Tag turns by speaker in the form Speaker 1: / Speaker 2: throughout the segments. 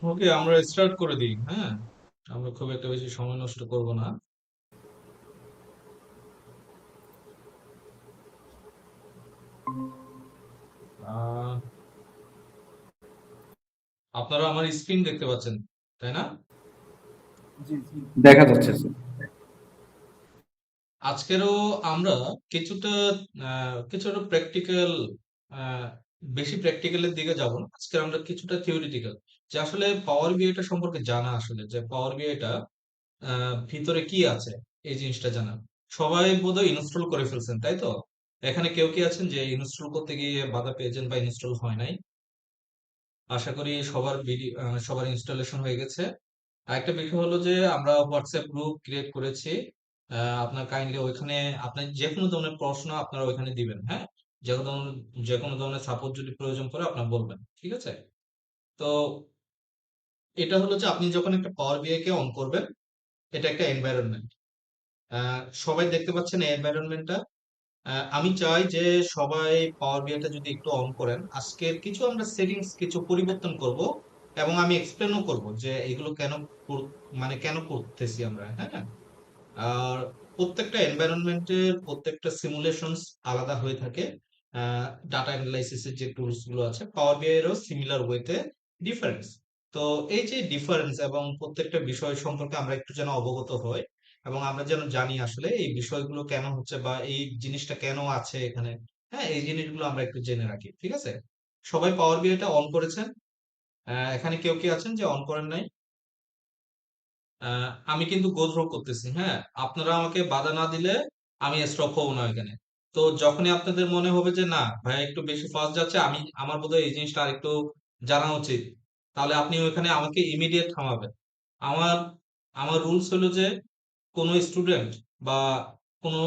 Speaker 1: ওকে, আমরা স্টার্ট করে দিই। হ্যাঁ, আমরা খুব একটা বেশি সময় নষ্ট করব না। আহ, আপনারা আমার স্ক্রিন দেখতে পাচ্ছেন, তাই না?
Speaker 2: দেখা যাচ্ছে স্যার।
Speaker 1: আজকেরও আমরা কিছুটা কিছুটা প্র্যাকটিক্যাল, বেশি প্র্যাকটিক্যালের দিকে যাব না। আজকে আমরা কিছুটা থিওরিটিক্যাল, যে আসলে পাওয়ার বিআইটা সম্পর্কে জানা, আসলে যে পাওয়ার বিআইটা ভিতরে কি আছে, এই জিনিসটা জানা। সবাই বোধহয় ইনস্টল করে ফেলছেন, তাই তো? এখানে কেউ কি আছেন যে ইনস্টল করতে গিয়ে বাধা পেয়েছেন বা ইনস্টল হয় নাই? আশা করি সবার সবার ইনস্টলেশন হয়ে গেছে। আরেকটা বিষয় হলো যে আমরা হোয়াটসঅ্যাপ গ্রুপ ক্রিয়েট করেছি। আপনার কাইন্ডলি ওইখানে আপনার যে কোনো ধরনের প্রশ্ন আপনারা ওইখানে দিবেন। হ্যাঁ, যে কোনো ধরনের সাপোর্ট যদি প্রয়োজন পড়ে আপনার বলবেন, ঠিক আছে? তো এটা হলো যে আপনি যখন একটা পাওয়ার বিআই কে অন করবেন, এটা একটা এনভায়রনমেন্ট। সবাই দেখতে পাচ্ছেন এই এনভায়রনমেন্টটা। আমি চাই যে সবাই পাওয়ার বিআইটা যদি একটু অন করেন। আজকের কিছু আমরা সেটিংস কিছু পরিবর্তন করব, এবং আমি এক্সপ্লেনও করব যে এগুলো মানে কেন করতেছি আমরা। হ্যাঁ, আর প্রত্যেকটা এনভায়রনমেন্টের প্রত্যেকটা সিমুলেশনস আলাদা হয়ে থাকে। ডাটা অ্যানালাইসিসের যে টুলস গুলো আছে, পাওয়ার বিআই এরও সিমিলার ওয়েতে ডিফারেন্স। তো এই যে ডিফারেন্স এবং প্রত্যেকটা বিষয় সম্পর্কে আমরা একটু যেন অবগত হই, এবং আমরা যেন জানি আসলে এই বিষয়গুলো কেন হচ্ছে বা এই জিনিসটা কেন আছে এখানে। হ্যাঁ, এই জিনিসগুলো আমরা একটু জেনে রাখি, ঠিক আছে? সবাই পাওয়ার বিআইটা অন করেছেন? এখানে কেউ কি আছেন যে অন করেন নাই? আমি কিন্তু গো থ্রু করতেছি। হ্যাঁ, আপনারা আমাকে বাধা না দিলে আমি স্টপ হবো না এখানে। তো যখনই আপনাদের মনে হবে যে না ভাই একটু বেশি ফাস্ট যাচ্ছে, আমার বোধহয় এই জিনিসটা আরেকটু জানা উচিত, তাহলে আপনি ওইখানে আমাকে ইমিডিয়েট থামাবেন। আমার আমার রুলস হলো যে কোনো স্টুডেন্ট বা কোনো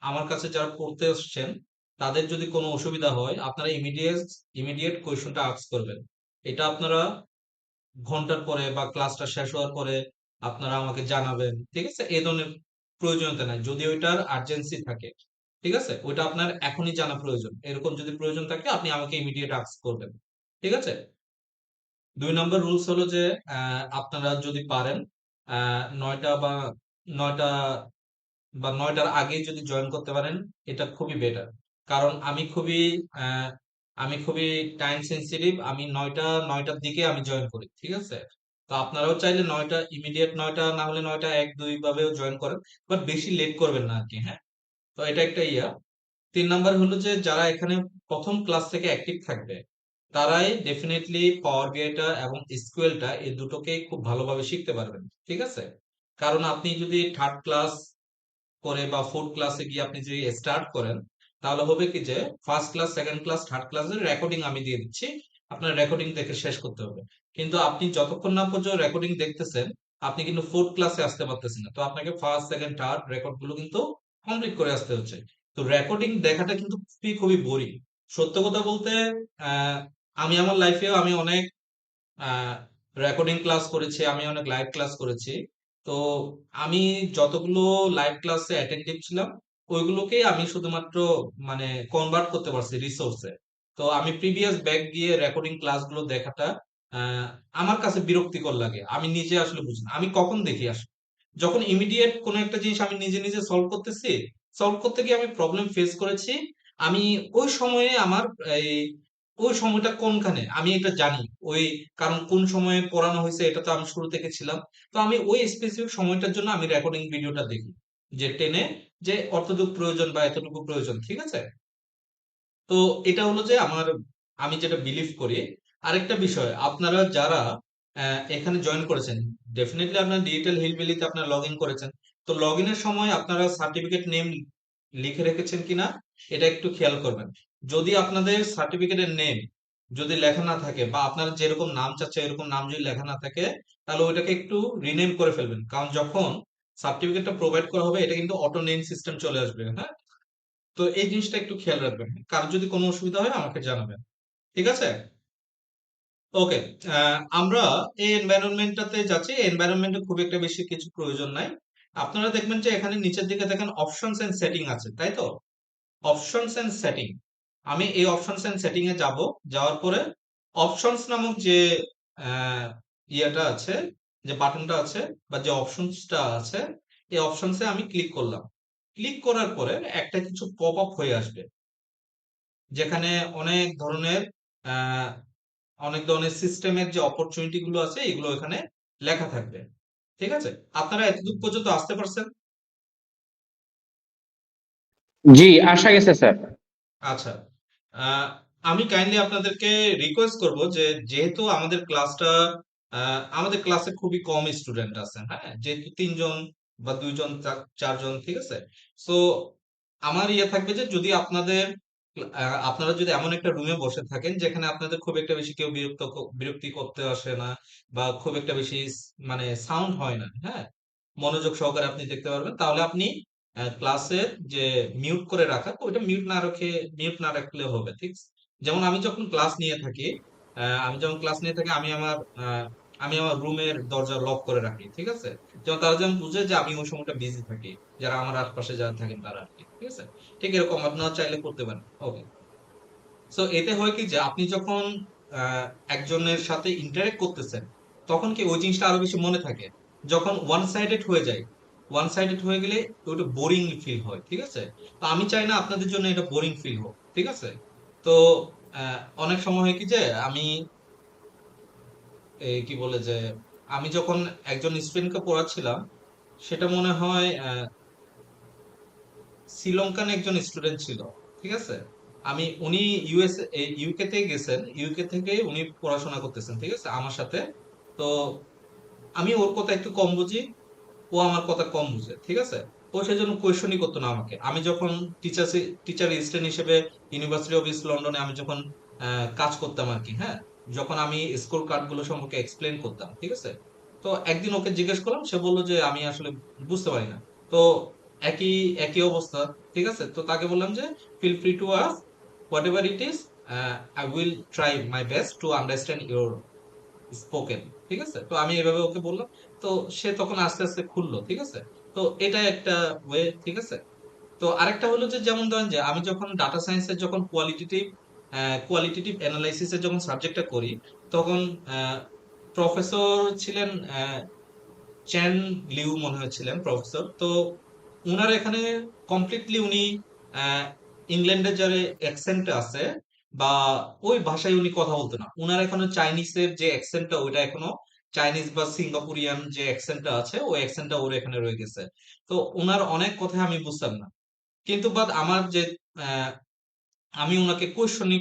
Speaker 1: আমার কাছে যারা পড়তে আসছেন, তাদের যদি কোনো অসুবিধা হয় আপনারা ইমিডিয়েট ইমিডিয়েট কোয়েশ্চনটা আস্ক করবেন। এটা আপনারা ঘন্টার পরে বা ক্লাসটা শেষ হওয়ার পরে আপনারা আমাকে জানাবেন, ঠিক আছে? এই ধরনের প্রয়োজনীয়তা নাই, যদি ওইটার আর্জেন্সি থাকে। ঠিক আছে, ওইটা আপনার এখনই জানা প্রয়োজন, এরকম যদি প্রয়োজন থাকে আপনি আমাকে ইমিডিয়েট আস্ক করবেন, ঠিক আছে? 2 নম্বর রুলস হলো যে আপনারা যদি পারেন 9টা 9টার আগে যদি জয়েন করতে পারেন, এটা খুবই বেটার। কারণ আহ, আমি খুবই টাইম সেন্সিটিভ। আমি 9টার দিকে আমি জয়েন করি, ঠিক আছে? তো আপনারাও চাইলে 9টা, ইমিডিয়েট 9টা না হলে 9টা 1 2 ভাবেও জয়েন করেন, বাট বেশি লেট করবেন না আর কি। হ্যাঁ, তো এটা একটা ইয়া। 3 নাম্বার হলো যে যারা এখানে প্রথম ক্লাস থেকে অ্যাক্টিভ থাকবে, তারাই ডেফিনেটলি পাওয়ার বিআইটা এবং এসকিউএলটা এই দুটোকেই খুব ভালোভাবে শিখতে পারবেন, ঠিক আছে? কারণ আপনি যদি থার্ড ক্লাস করে বা ফোর্থ ক্লাসে গিয়ে আপনি যদি স্টার্ট করেন, তাহলে হবে কি যে first class, second class, third ক্লাসের রেকর্ডিং আমি দিয়ে দিচ্ছি, আপনার রেকর্ডিং দেখে শেষ করতে হবে। কিন্তু আপনি যতক্ষণ না পর্যন্ত রেকর্ডিং দেখতেছেন, আপনি কিন্তু ফোর্থ ক্লাসে আসতে পারতেছেন না। তো আপনাকে ফার্স্ট সেকেন্ড থার্ড রেকর্ড গুলো কিন্তু কমপ্লিট করে আসতে হচ্ছে। তো রেকর্ডিং দেখাটা কিন্তু খুবই খুবই বোরিং। সত্য কথা বলতে, আহ, আমি আমার লাইফেও আমি অনেক রেকর্ডিং ক্লাস করেছি, আমি অনেক লাইভ ক্লাস করেছি। তো আমি যতগুলো লাইভ ক্লাসে অ্যাটেন্টিভ ছিলাম, ওইগুলোকেই আমি শুধুমাত্র মানে কনভার্ট করতে পারছি রিসোর্সে। তো আমি প্রিভিয়াস ব্যাক গিয়ে রেকর্ডিং ক্লাসগুলো দেখাটা আহ, আমার কাছে বিরক্তিকর লাগে। আমি নিজে আসলে বুঝি না আমি কখন দেখি আসলে, যখন ইমিডিয়েট কোনো একটা জিনিস আমি নিজে নিজে সলভ করতেছি, সলভ করতে গিয়ে আমি প্রবলেম ফেস করেছি। আমি ওই সময়ে আমার এই ওই সময়টা কোনখানে আমি এটা জানি। ওই কারণ কোন সময়ে পড়ানো হয়েছে এটা তো আমি শুরু থেকে ছিলাম। তো আমি ওই স্পেসিফিক সময়টার জন্য আমি রেকর্ডিং ভিডিওটা দেখি, যে টেনে যে অতটুকু প্রয়োজন বা এতটুকু প্রয়োজন, ঠিক আছে? তো এটা হলো যে আমি যেটা বিলিভ করি। আরেকটা বিষয়, আপনারা যারা এখানে জয়েন করেছেন, ডেফিনেটলি আপনার ডিজিটাল হিলবিলিতে আপনারা লগ ইন করেছেন। তো লগ ইনের সময় আপনারা সার্টিফিকেট নেম লিখে রেখেছেন কিনা, এটা একটু খেয়াল করবেন। যদি আপনাদের সার্টিফিকেটের নেম যদি লেখা না থাকে, বা আপনার যেরকম নাম চাচ্ছে এরকম নাম যদি লেখা না থাকে, তাহলে ওইটাকে একটু রিনেম করে ফেলবেন। কারণ যখন সার্টিফিকেটটা প্রোভাইড করা হবে, এটা কিন্তু অটো নেম সিস্টেম চলে আসবে। হ্যাঁ, তো এই জিনিসটা একটু খেয়াল রাখবেন। কারো যদি কোনো অসুবিধা হয় আমাকে জানাবেন, ঠিক আছে? ওকে, আমরা এই এনভায়রনমেন্টটাতে যাচ্ছি। এনভায়রনমেন্টে খুব একটা বেশি কিছু প্রয়োজন নাই। আপনারা দেখবেন যে এখানে নিচের দিকে দেখেন অপশনস এন্ড সেটিং আছে, তাই তো? অপশনস এন্ড সেটিং, আমি এই অপশনস এন্ড সেটিং এ যাব। যাওয়ার পরে অপশনস নামক যে ইয়েটা আছে, যে বাটনটা আছে বা যে অপশনসটা আছে, এই অপশনসে আমি ক্লিক করলাম। ক্লিক করার পরে একটা কিছু পপ আপ হয়ে আসবে, যেখানে অনেক ধরনের আহ, অনেক ধরনের সিস্টেমের যে অপরচুনিটি গুলো আছে এগুলো এখানে লেখা থাকবে। ঠিক আছে, আপনারা এতদূর পর্যন্ত আসতে পারছেন?
Speaker 2: জি, আসা গেছে স্যার।
Speaker 1: আচ্ছা, আহ, আমি কাইন্ডলি আপনাদেরকে রিকোয়েস্ট করব যে, যেহেতু আমাদের ক্লাসে খুবই কম স্টুডেন্ট আছে, হ্যাঁ, যেহেতু 3 জন বা 2 জন 4 জন, ঠিক আছে। সো আমার ইয়ে থাকবে যে, যদি আপনারা যদি এমন একটা রুমে বসে থাকেন যেখানে আপনাদের খুব একটা বেশি কেউ বিরক্তি করতে আসে না, বা খুব একটা বেশি মানে সাউন্ড হয় না, হ্যাঁ, মনোযোগ সহকারে আপনি দেখতে পারবেন, তাহলে আপনি ক্লাসের যে মিউট করে রাখা, ওইটা মিউট না রাখলে হবে, ঠিক আছে? যেমন আমি যখন ক্লাস নিয়ে থাকি, আমি আমার রুমের দরজা লক করে রাখি, ঠিক আছে? যেমন তারা যেমন বুঝে যে আমি ওই সময়টা বিজি থাকি, যারা আমার আশপাশে যারা থাকেন তারা আর কি, ঠিক আছে? ঠিক এরকম আপনারা চাইলে করতে পারেন। ওকে। সো এতে হয় কি যে, আপনি যখন আহ, একজনের সাথে ইন্টারেক্ট করতেছেন, তখন কি ওই জিনিসটা আরো বেশি মনে থাকে। যখন ওয়ান সাইডেড হয়ে গেলে ওটা বোরিং ফিল হয়, ঠিক আছে? তো আমি চাই না আপনাদের জন্য এটা বোরিং ফিল হোক, ঠিক আছে? তো অনেক সময় হয় কি যে, আমি কি বলে যে, আমি যখন একজন স্টুডেন্টকে পড়াচ্ছিলাম, সেটা মনে হয় শ্রীলঙ্কান একজন স্টুডেন্ট ছিল, ঠিক আছে? উনি ইউকে থেকে গেছেন, ইউকে থেকে উনি পড়াশোনা করতেছেন, ঠিক আছে, আমার সাথে। তো আমি ওর কথা একটু কম বুঝি, ও আমার কথা কম বুঝে, ঠিক আছে। ও সেজন্য কোয়েশনই করতো না আমাকে। আমি যখন টিচার টিচার অ্যাসিস্ট্যান্ট হিসেবে ইউনিভার্সিটি অফ ইস্ট লন্ডনে আমি যখন কাজ করতাম আর কি, হ্যাঁ, যখন আমি স্কোর কার্ড গুলো সম্পর্কে এক্সপ্লেন করতাম, ঠিক আছে। তো একদিন ওকে জিজ্ঞেস করলাম, সে বললো যে আমি আসলে বুঝতে পারি না। তো একই একই অবস্থা, ঠিক আছে। তো তাকে বললাম যে, feel free to ask whatever it is, I will try my best to understand your spoken, ঠিক আছে। তো আমি এভাবে ওকে বললাম। তো সে তখন আস্তে আস্তে খুললো, ঠিক আছে। তো এটা একটা ওয়ে, ঠিক আছে। তো আরেকটা হলো যে, যেমন ধরেন যে, আমি যখন ডাটা সায়েন্সের যখন কোয়ালিটেটিভ অ্যানালাইসিসের যখন সাবজেক্টটা করি, তখন প্রফেসর ছিলেন চ্যান লিউ মনে হচ্ছিলেন প্রফেসর। তো উনার এখানে কমপ্লিটলি উনি আহ, ইংল্যান্ডের যারা অ্যাকসেন্ট আছে বা ওই ভাষায় উনি কথা বলতেন না। উনার এখনো চাইনিজের যে অ্যাকসেন্টটা, ওইটা এখনো চাইনিজ বা সিঙ্গাপুরিয়ান যে অ্যাকসেন্টটা আছে, ওই অ্যাকসেন্টটা ওর এখানে রয়ে গেছে। তো উনার অনেক কথা আমি বুঝতাম না। কিন্তু বাদ আমার যে আহ, আমি উনাকে কোয়েশনই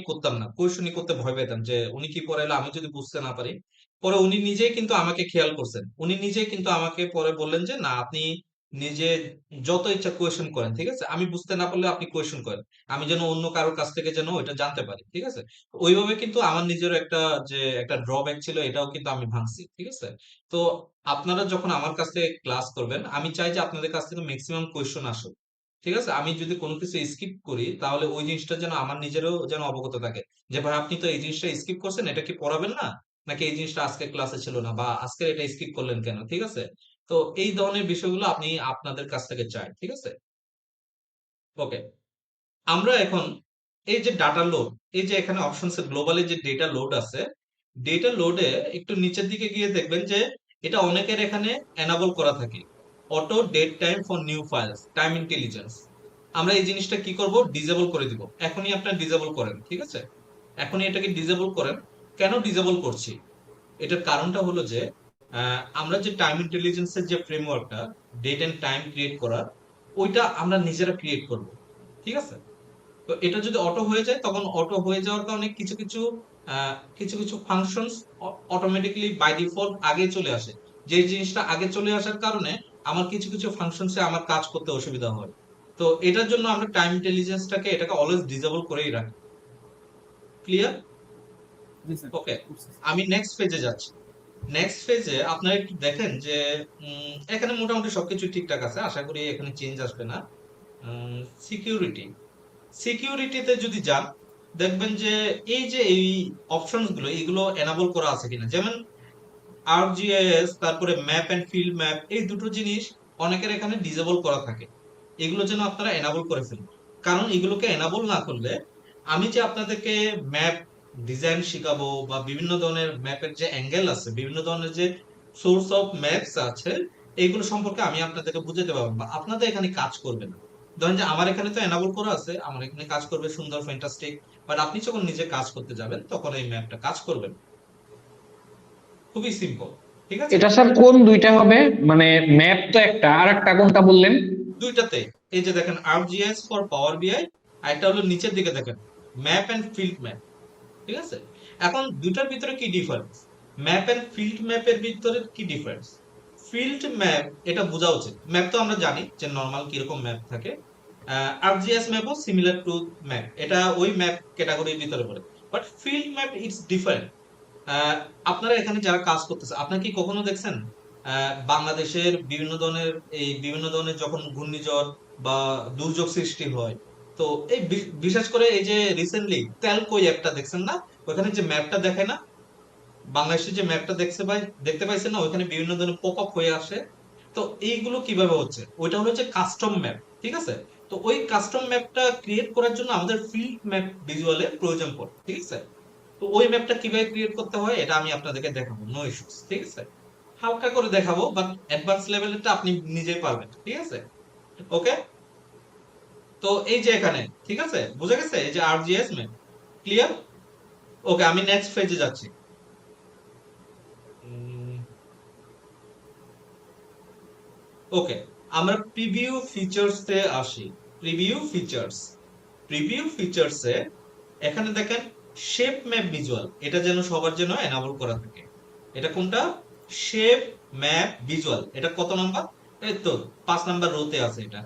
Speaker 1: করতে ভয় পেতাম যে, উনি কি পড়াইলো আমি যদি বুঝতে না পারি। পরে উনি নিজেই কিন্তু আমাকে খেয়াল করছেন, উনি নিজেই কিন্তু আমাকে পরে বললেন যে, না, আপনি নিজে যত ইচ্ছা কোয়েশন করেন, ঠিক আছে, আমি বুঝতে না পারলে আপনি কোয়েশন করেন, আমি যেন অন্য কারোর কাছ থেকে যেন ওইটা জানতে পারি, ঠিক আছে। ওইভাবে কিন্তু আমার নিজের একটা ড্রব্যাক ছিল, এটাও কিন্তু আমি ভাঙছি, ঠিক আছে। তো আপনারা যখন আমার কাছ থেকে ক্লাস করবেন, আমি চাই যে আপনাদের কাছ থেকে ম্যাক্সিমাম কোয়েশন আসুক, ঠিক আছে। আমি যদি কোনো কিছু স্কিপ করি, তাহলে ওই জিনিসটা যেন আমার নিজেরও যেন অবগত থাকে, যে ভাই আপনি তো এই জিনিসটা স্কিপ করছেন, এটা কি পড়াবেন না, নাকি এই জিনিসটা আজকে ক্লাসে ছিল না, বা আজকে এটা স্কিপ করলেন কেন, ঠিক আছে। তো এই ধরনের বিষয়গুলো আপনি আপনাদের কাছ থেকে চাই, ঠিক আছে। ওকে। আমরা এখন এই যে ডাটা লোড, এই যে এখানে অপশনস গ্লোবালি যে ডেটা লোড আছে, ডেটা লোডে একটু নিচের দিকে গিয়ে দেখবেন যে, এটা অনেকের এখানে এনাবল করা থাকে, auto date time for new files, time intelligence. আমরা এই জিনিসটা কি করব, ডিসেবল করে দিব। এখনই আপনার ডিসেবল করেন, ঠিক আছে। এখনই এটাকে ডিসেবল করেন। কেন ডিসেবল করছি, এটার কারণটা হলো যে, আমরা যে টাইম ইন্টেলিজেন্সের যে ফ্রেমওয়ার্কটা, ডেট এন্ড টাইম ক্রিয়েট করা, ওইটা আমরা নিজেরা ক্রিয়েট করব, ঠিক আছে। তো এটা যদি অটো হয়ে যায়, তখন অটো হয়ে যাওয়ার কারণে কিছু কিছু ফাংশনস অটোমেটিক্যালি বাই ডিফল্ট আগে চলে আসে। যে জিনিসটা আগে চলে আসার কারণে আমার কিছু কিছু ফাংশনসে আমার কাজ করতে অসুবিধা হয়। তো এটার জন্য আমরা টাইম ইন্টেলিজেন্সটাকে এটাকে অলওয়েজ ডিসেবল করেই রাখি। ক্লিয়ার?
Speaker 3: জি স্যার,
Speaker 1: ওকে।
Speaker 3: বুঝছি স্যার।
Speaker 1: আমি নেক্সট পেজে যাচ্ছি। নেক্সট পেজে আপনারা একটু দেখেন যে, এখানে মোটামুটি সবকিছু ঠিকঠাক আছে, আশা করি এখানে চেঞ্জ আসবে না। সিকিউরিটি, সিকিউরিটিতে যদি যান, দেখবেন যে এই অপশনস গুলো এগুলো এনাবল করা আছে কিনা। যেমন আরজিআইএস, তারপরে ম্যাপ এন্ড ফিল্ড ম্যাপ, এই দুটো জিনিস অনেকের এখানে ডিসেবল করা থাকে। এগুলো যেন আপনারা এনাবল করে ফেলুন। কারণ এগুলোকে এনাবল না করলে, আমি যে আপনাদেরকে ম্যাপ ডিজাইন শিখাবো বা বিভিন্ন ধরনের ম্যাপের যে অ্যাঙ্গেল আছে, বিভিন্ন ধরনের যে সোর্স অফ ম্যাপস আছে, এইগুলো সম্পর্কে আমি আপনাদেরকে বুঝাতে পারবো বা আপনাদের এখানে কাজ করবে না। ধরেন যে আমার এখানে তো এনাবল করা আছে, আমার এখানে কাজ করবে সুন্দর ফ্যান্টাস্টিক, বাট আপনি যখন নিজে কাজ করতে যাবেন তখন এই ম্যাপটা কাজ করবেন। খুবই সিম্পল, ঠিক আছে?
Speaker 2: এটা স্যার কোন দুইটা হবে? মানে ম্যাপ তো একটা, আর একটা কোনটা বললেন?
Speaker 1: দুইটাতে এই যে দেখেন ArcGIS ফর পাওয়ার বিআই, আর একটা হলো নিচের দিকে দেখেন ম্যাপ এন্ড ফিল্ড ম্যাপ, ঠিক আছে? এখন দুটার ভিতরে কি ডিফারেন্স? ম্যাপ এন্ড ফিল্ড ম্যাপের ভিতরে কি ডিফারেন্স? ফিল্ড ম্যাপ এটা বোঝা উচিত, ম্যাপ তো আমরা জানি যে নর্মাল কিরকম ম্যাপ থাকে। ArcGIS ম্যাপও সিমিলার টু ম্যাপ, এটা ওই ম্যাপ ক্যাটাগরির ভিতরে পড়ে। But field map it's different. আপনারা এখানে যারা কাজ করতেছে, আপনারা কি কখনো দেখছেন বাংলাদেশের বিভিন্ন ধরনের যখন ঘূর্ণিঝড় বা দুর্যোগ সৃষ্টি হয়, তো এই বিশেষ করে এই যে রিসেন্টলি তেলকই একটা দেখছেন না, ওখানে যে ম্যাপটা দেখে না, বাংলাদেশের যে ম্যাপটা দেখতে পাইছেন না, ওখানে বিভিন্ন ধরনের পপ আপ হয়ে আসে। তো এইগুলো কিভাবে হচ্ছে? ওইটা হলো যে কাস্টম ম্যাপ, ঠিক আছে? তো ওই কাস্টম ম্যাপটা ক্রিয়েট করার জন্য আমাদের ফিল্ড ম্যাপ ভিজুয়ালের প্রয়োজন পড়ে, ঠিক আছে? তো ওই ম্যাপটা কিভাবে ক্রিয়েট করতে হয় এটা আমি আপনাদেরকে দেখাবো, নো ইস্যুস, ঠিক আছে? হালকা করে দেখাবো, বাট অ্যাডভান্স লেভেলেরটা আপনি নিজেই পারবেন, ঠিক আছে? ওকে, তো এই যে এখানে, ঠিক আছে, বুঝা গেছে এই যে ArcGIS ম্যাপ, ক্লিয়ার? ওকে, আমি নেক্সট পেজে যাচ্ছি। ওকে, আমরা প্রিভিউ ফিচার্স এ আসি। প্রিভিউ ফিচার্স, প্রিভিউ ফিচার্স এ এখানে দেখেন শেপ ম্যাপ ভিজুয়াল, এটা যেন সবার জন্য এনাবল করা থাকে। এটা কোনটা? শেপ ম্যাপ ভিজুয়াল, এটা কত নাম্বার? এই তো 5 নাম্বার রোতে আছে এটা।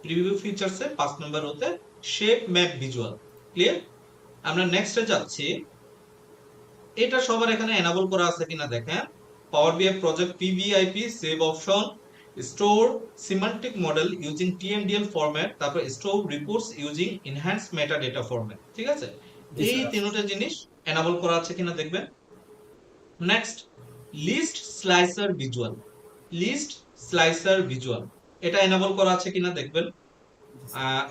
Speaker 1: প্রিভিউ ফিচার্স এ 5 নাম্বার রোতে শেপ ম্যাপ ভিজুয়াল, ক্লিয়ার? আমরা নেক্সটে যাচ্ছি। এটা সবার এখানে এনাবল করা আছে কিনা দেখেন। Power BI project PBIP save option, store semantic model using TMDL format, তারপর store reports using enhance metadata format, ঠিক আছে?
Speaker 3: জি
Speaker 1: এই
Speaker 3: স্যার।
Speaker 1: তিনটা জিনিস এনাবল করা আছে কিনা দেখবেন। Next, list slicer visual, list slicer visual, এটা এনাবল করা আছে কিনা দেখবেন।
Speaker 3: জি স্যার।
Speaker 1: আহ,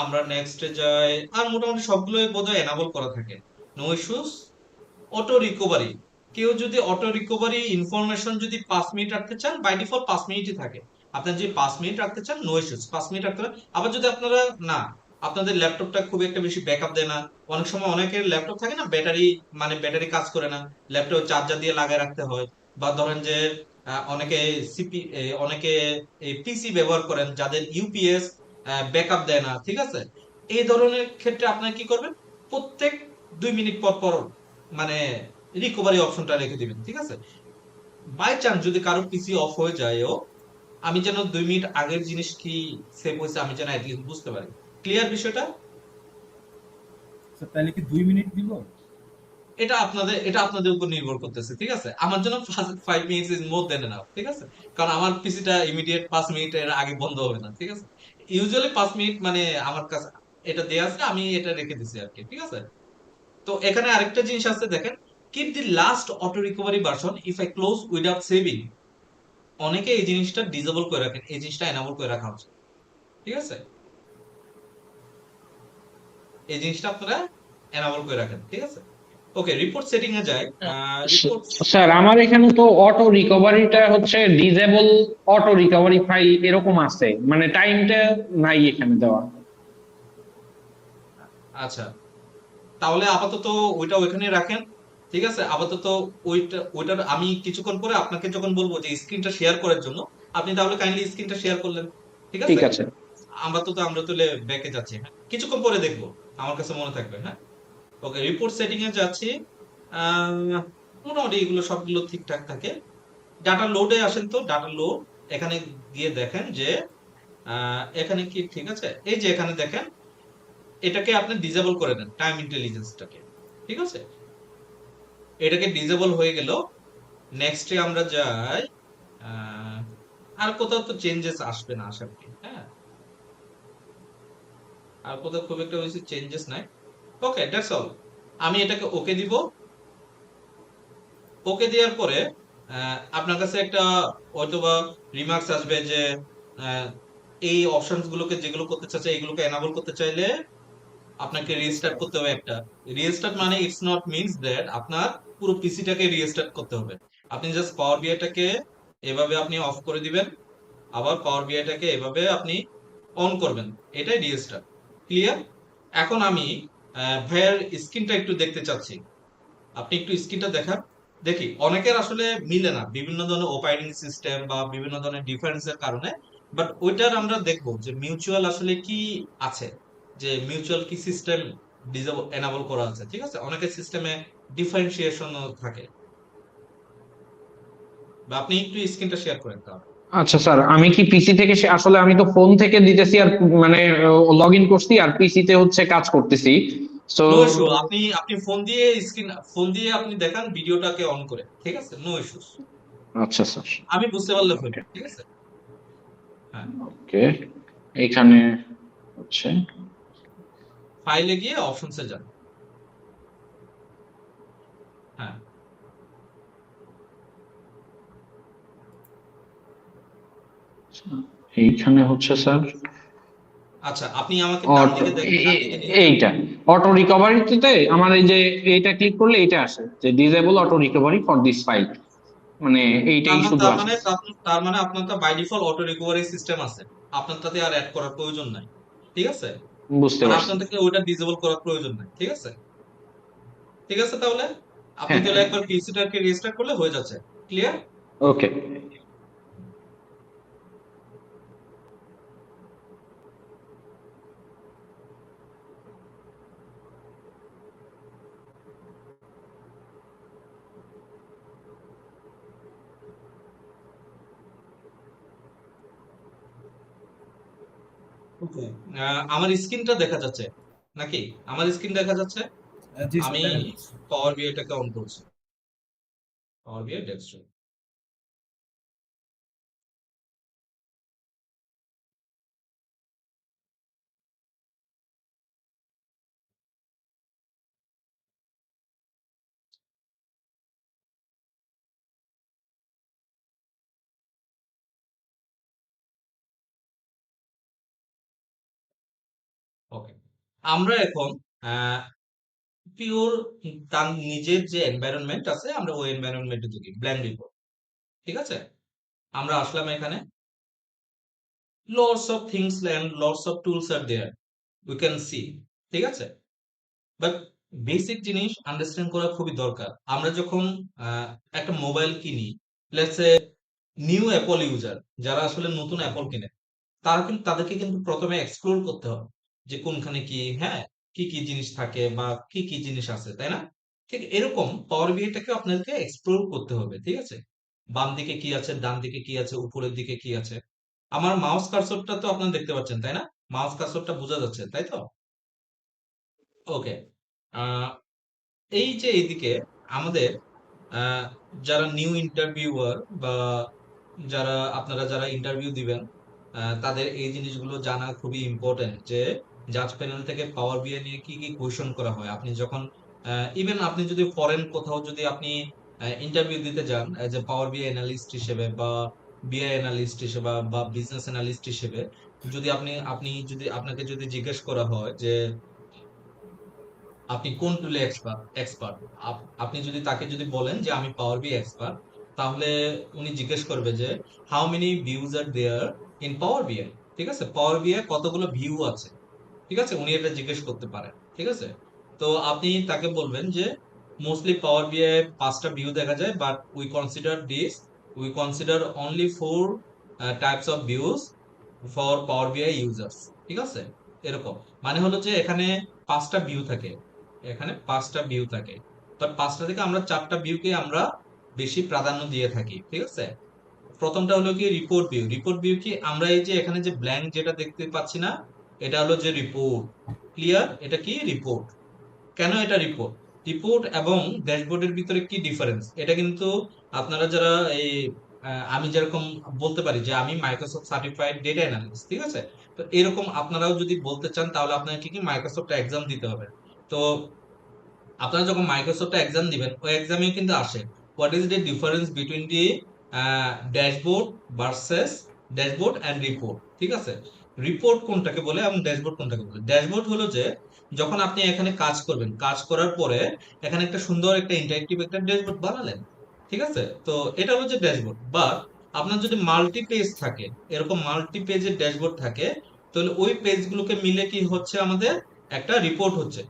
Speaker 1: আমরা নেক্সটে যাই, আর মোটামুটি সবগুলোই বোধহয় এনাবল করা থাকে, নো ইস্যুস। অটো রিকভারি, কেউ যদি অটো রিকভারি ইনফরমেশন যদি 5 মিনিট রাখতে চান, বাই ডিফল্ট 5 মিনিটই থাকে। আপনার যদি 5 মিনিট রাখতে চান, নো ইস্যুস, 5 মিনিট রাখতে পারেন। আবার যদি আপনারা না, আপনাদের ল্যাপটপটা খুব একটা বেশি ব্যাকআপ দেয় না, অনেক সময় অনেকের ল্যাপটপ থাকে না ব্যাটারি, মানে ব্যাটারি কাজ করে না, ল্যাপটপ চার্জার দিয়ে লাগায় রাখতে হয়, বা ধরেন যে অনেকে অনেকে এই পিসি ব্যবহার করেন যাদের ইউপিএস ব্যাকআপ দেয় না, ঠিক আছে? এই ধরনের ক্ষেত্রে আপনারা কি করবেন? প্রত্যেক 2 মিনিট পর পর মানে রিকভারি অপশনটা রেখে দিবেন, ঠিক আছে? বাই চান্স যদি কারো পিসি অফ হয়ে যায়ও, আমি যেন 2 মিনিট আগের জিনিস কি সেভ হয়েছে আমি যেন অ্যাটলিস্ট বুঝতে পারি। ক্লিয়ার বিষয়টা?
Speaker 3: স্যার তাহলে কি 2 মিনিট দিব?
Speaker 1: এটা আপনাদের উপর নির্ভর করতেছে, ঠিক আছে? আমার জন্য 5 minute is more than enough, ঠিক আছে? কারণ আমার পিসিটা ইমিডিয়েট 5 মিনিটের আগে বন্ধ হবে না, ঠিক আছে? ইউজুয়ালি 5 মিনিট মানে আমার কাছে এটা দেয়া আছে, আমি এটা রেখে দিছি আর কি, ঠিক আছে? তো এখানে আরেকটা জিনিস আছে দেখেন, keep the last auto recovery version if I close without saving. অনেকে এই জিনিসটা ডিসেবল করে রাখেন, এই জিনিসটা এনাবল করে রাখা উচিত, ঠিক আছে? এই জিনিসটা আপনারা এনাবল করে রাখেন, ঠিক আছে? ওকে, রিপোর্ট সেটিং এ যাই। রিপোর্ট,
Speaker 2: স্যার আমার এখানে তো অটো রিকভারিটা হচ্ছে ডিজেবল, অটো রিকভারি ফাইল এরকম আছে, মানে টাইমটা নাই এখানে দেওয়া।
Speaker 1: আচ্ছা, তাহলে আপাতত ওইটা ওইখানে রাখেন, ঠিক আছে? আপাতত ওইটার আমি কিছুক্ষণ পরে আপনাকে যখন বলবো যে স্ক্রিনটা শেয়ার করার জন্য, আপনি তাহলে কাইন্ডলি স্ক্রিনটা শেয়ার করলেন, ঠিক
Speaker 2: ঠিক
Speaker 1: আছে?
Speaker 2: আছে।
Speaker 1: আমরা তুলে ব্যাকে যাচ্ছি, হ্যাঁ, কিছুক্ষণ পরে দেখবো, আমার কাছে মনে থাকবে, হ্যাঁ। ওকে, রিপোর্ট সেটিং এ যাচ্ছি। আহ, মোটামুটি এগুলো সবগুলো ঠিকঠাক থাকে। ডাটা লোডে আসেন, তো ডাটা লোড এখানে গিয়ে দেখেন যে এখানে কি ঠিক আছে, এই যে এখানে দেখেন, এটাকে আপনি ডিসেবল করে দেন, টাইম ইন্টেলিজেন্সটাকে, ঠিক আছে? এটাকে ডিসেবল হয়ে গেল। নেক্সটে আমরা যাই। আহ, আর কোথাও তো চেঞ্জেস আসবে না আশা করি, হ্যাঁ, আর কোথাও খুব একটা বেশি চেঞ্জেস নাই। ওকে, দ্যাটস অল। আমি এটাকে ওকে দিব। ওকে দেওয়ার পরে আপনার কাছে একটা হয়তোবা রিমার্কস আসবে যে আহ, এই অপশনস গুলোকে যেগুলো করতে চাচ্ছে, এইগুলোকে এনাবল করতে চাইলে আপনাকে রিস্টার্ট করতে হবে একটা। রিস্টার্ট মানে ইটস নট মিনস দ্যাট আপনার পুরো পিসিটাকে রিস্টার্ট করতে হবে। আপনি জাস্ট পাওয়ার বিআইটাকে এভাবে আপনি অফ করে দিবেন, আবার পাওয়ার বিআইটাকে এভাবে আপনি অন করবেন, এটাই রিস্টার্ট। ক্লিয়ার? এখন আমি ভাইয়ার স্ক্রিনটা একটু দেখতে চাচ্ছি, আপনি একটু স্ক্রিনটা দেখান। দেখি অনেকের আসলে মিলে না বিভিন্ন ধরনের অপারেটিং সিস্টেম বা বিভিন্ন ধরনের ডিফারেন্সের কারণে, বাট ওইটার আমরা দেখবো যে মিউচুয়াল আসলে কি আছে, যে মিউচুয়াল কি সিস্টেম ডিজেবল এনাবল করা আছে। ঠিক আছে, অনেকের সিস্টেমে ডিফারেন্সিয়েশন থাকে। বা আপনি একটু স্ক্রিনটা শেয়ার করেন তাহলে।
Speaker 2: আচ্ছা স্যার, আমি কি পিসি থেকে আসলে আমি তো ফোন থেকে দিতেছি আর মানে লগ ইন করছি আর পিসিতে হচ্ছে কাজ করতেছি। তো
Speaker 1: নো ইস্যু, আপনি আপনি ফোন দিয়ে আপনি দেখান ভিডিওটাকে অন করে, ঠিক আছে, নো ইস্যুস।
Speaker 2: আচ্ছা স্যার,
Speaker 1: আমি বুঝতে পারলে হলো,
Speaker 2: ওকে
Speaker 1: ঠিক আছে। হ্যাঁ,
Speaker 2: ওকে, এখানে হচ্ছে
Speaker 1: ফাইলে গিয়ে অপশনসে যান। হ্যাঁ,
Speaker 2: এইখানে হচ্ছে স্যার
Speaker 1: আচ্ছা, আপনি আমাকে ডান
Speaker 2: অটো,
Speaker 1: দিকে ডান দিকে নিয়ে যান।
Speaker 2: এইটা অটো রিকভারিতে আমার এই যে এইটা ক্লিক করলে এটা আসে যে disable auto recovery for this file, মানে এইটাই শুধু
Speaker 1: তার
Speaker 2: আসে।
Speaker 1: মানে তার মানে আপনার তো by default auto recovery system আছে, আপনার তাতে আর অ্যাড করার প্রয়োজন নাই। ঠিক আছে,
Speaker 2: বুঝতে
Speaker 1: মানে
Speaker 2: পারছি।
Speaker 1: আপনাদেরকে ওইটা ডিসেবল করার প্রয়োজন নাই। ঠিক আছে, ঠিক আছে, তাহলে আপনি
Speaker 2: হ্যাঁ,
Speaker 1: তাহলে একবার পিসিটাকে রিস্টার্ট করলে হয়ে যাচ্ছে। ক্লিয়ার?
Speaker 2: ওকে।
Speaker 1: ওকে, আমার স্ক্রিনটা দেখা যাচ্ছে নাকি? আমার স্ক্রিন দেখা যাচ্ছে।
Speaker 3: জি স্যার,
Speaker 1: আমি
Speaker 3: দেখা যাচ্ছে।
Speaker 1: পাওয়ার বিআইটাকে অন করছি, পাওয়ার বিআই ডেস্কটপ। ওকে, আমরা এখন পিওর তার নিজের যে এনভায়রনমেন্ট আছে আমরা ওই এনভায়রনমেন্টে ঢুকি, ব্ল্যাঙ্ক রিপোর্ট। ঠিক আছে, আমরা আসলাম এখানে, lots of things and lots of tools are there, we can see। ঠিক আছে, বাট বেসিক জিনিস আন্ডারস্ট্যান্ড করা খুবই দরকার। আমরা যখন একটা মোবাইল কিনি, let's say new Apple user, যারা আসলে নতুন অ্যাপল কিনে, তাদেরকে কিন্তু প্রথমে এক্সপ্লোর করতে হবে যে কোনখানে কি, হ্যাঁ, কি কি জিনিস থাকে বা কি কি জিনিস আছে, তাই না? ঠিক এরকম পাওয়ার বিআইটাকে আপনাদেরকে এক্সপ্লোর করতে হবে। ঠিক আছে, বাম দিকে কি আছে, ডান দিকে কি আছে, উপরের দিকে কি আছে। আমার মাউস কার্সরটা তো আপনারা দেখতে পাচ্ছেন, তাই না? মাউস কার্সরটা বোঝা যাচ্ছে, তাই তো? ওকে, এই যে এইদিকে আমাদের আহ, যারা নিউ ইন্টারভিউয়ার বা যারা ইন্টারভিউ দিবেন, তাদের এই জিনিসগুলো জানা খুবই ইম্পর্টেন্ট যে জাজ প্যানেল থেকে পাওয়ার বিআই নিয়ে কি কি কোয়েশন করা হয়। আপনি যখন ইভেন আপনি যদি ফরেন কোথাও যদি আপনি ইন্টারভিউ দিতে যান এজ এ পাওয়ার বিআই অ্যানালিস্ট হিসেবে বা বিআই অ্যানালিস্ট হিসেবে বা বিজনেস অ্যানালিস্ট হিসেবে, যদি আপনাকে যদি জিজ্ঞেস করা হয় যে আপনি কোন টুলে এক্সপার্ট, আপনি যদি তাকে যদি বলেন যে আমি পাওয়ার বি এক্সপার্ট, তাহলে উনি জিজ্ঞেস করবে যে how many views are there in power BI. ঠিক আছে, পাওয়ার বিআই কতগুলো ভিউ আছে। ঠিক আছে, উনি এটা জিজ্ঞেস করতে পারেন। ঠিক আছে, তো আপনি তাকে বলবেন যে মোস্টলি পাওয়ার বিআই 5টা ভিউ দেখা যায়, but we consider only 4 types of views for পাওয়ার বিআই ইউজার্স। ঠিক আছে, এরকম মানে হলো যে এখানে 5টা ভিউ থাকে, এখানে 5টা ভিউ থাকে, বাট 5টা থেকে আমরা 4টা ভিউকে আমরা বেশি প্রাধান্য দিয়ে থাকি। ঠিক আছে, প্রথমটা হলো কি রিপোর্ট ভিউ। রিপোর্ট ভিউ কি, আমরা এই যে এখানে যে ব্ল্যাঙ্ক যেটা দেখতে পাচ্ছি না, এটা হলো যে রিপোর্ট। ক্লিয়ার? এটা কি রিপোর্ট। কেন এটা রিপোর্ট? রিপোর্ট এবং ড্যাশবোর্ডের ভিতরে কি ডিফারেন্স, এটা কিন্তু আপনারা যারা এই আমি যেরকম বলতে পারি যে আমি মাইক্রোসফট সার্টিফাইড ডেটা অ্যানালিস্ট। ঠিক আছে, তো এরকম আপনারাও যদি বলতে চান তাহলে আপনাকে কি কি মাইক্রোসফট এক্সাম দিতে হবে। তো আপনারা যখন মাইক্রোসফট এক্সাম দিবেন ওই এক্সামে কিন্তু আসে what is the difference between the dashboard versus dashboard and report. ঠিক আছে, রিপোর্ট কোনটাকে বলে এবং ড্যাশবোর্ড কোনটাকে বলে। ড্যাশবোর্ড হলো যে যখন আপনি এখানে কাজ করবেন, কাজ করার পরে এখানে একটা সুন্দর একটা ইন্টারেক্টিভ একটা ড্যাশবোর্ড বানালেন, ঠিক আছে? তো এটা হলো যে ড্যাশবোর্ড। বা আপনার যদি মাল্টি পেজ থাকে, এরকম মাল্টি পেজের ড্যাশবোর্ড থাকে, তাহলে ওই পেজগুলোকে মিলে কি হচ্ছে, আমাদের একটা রিপোর্ট হচ্ছে।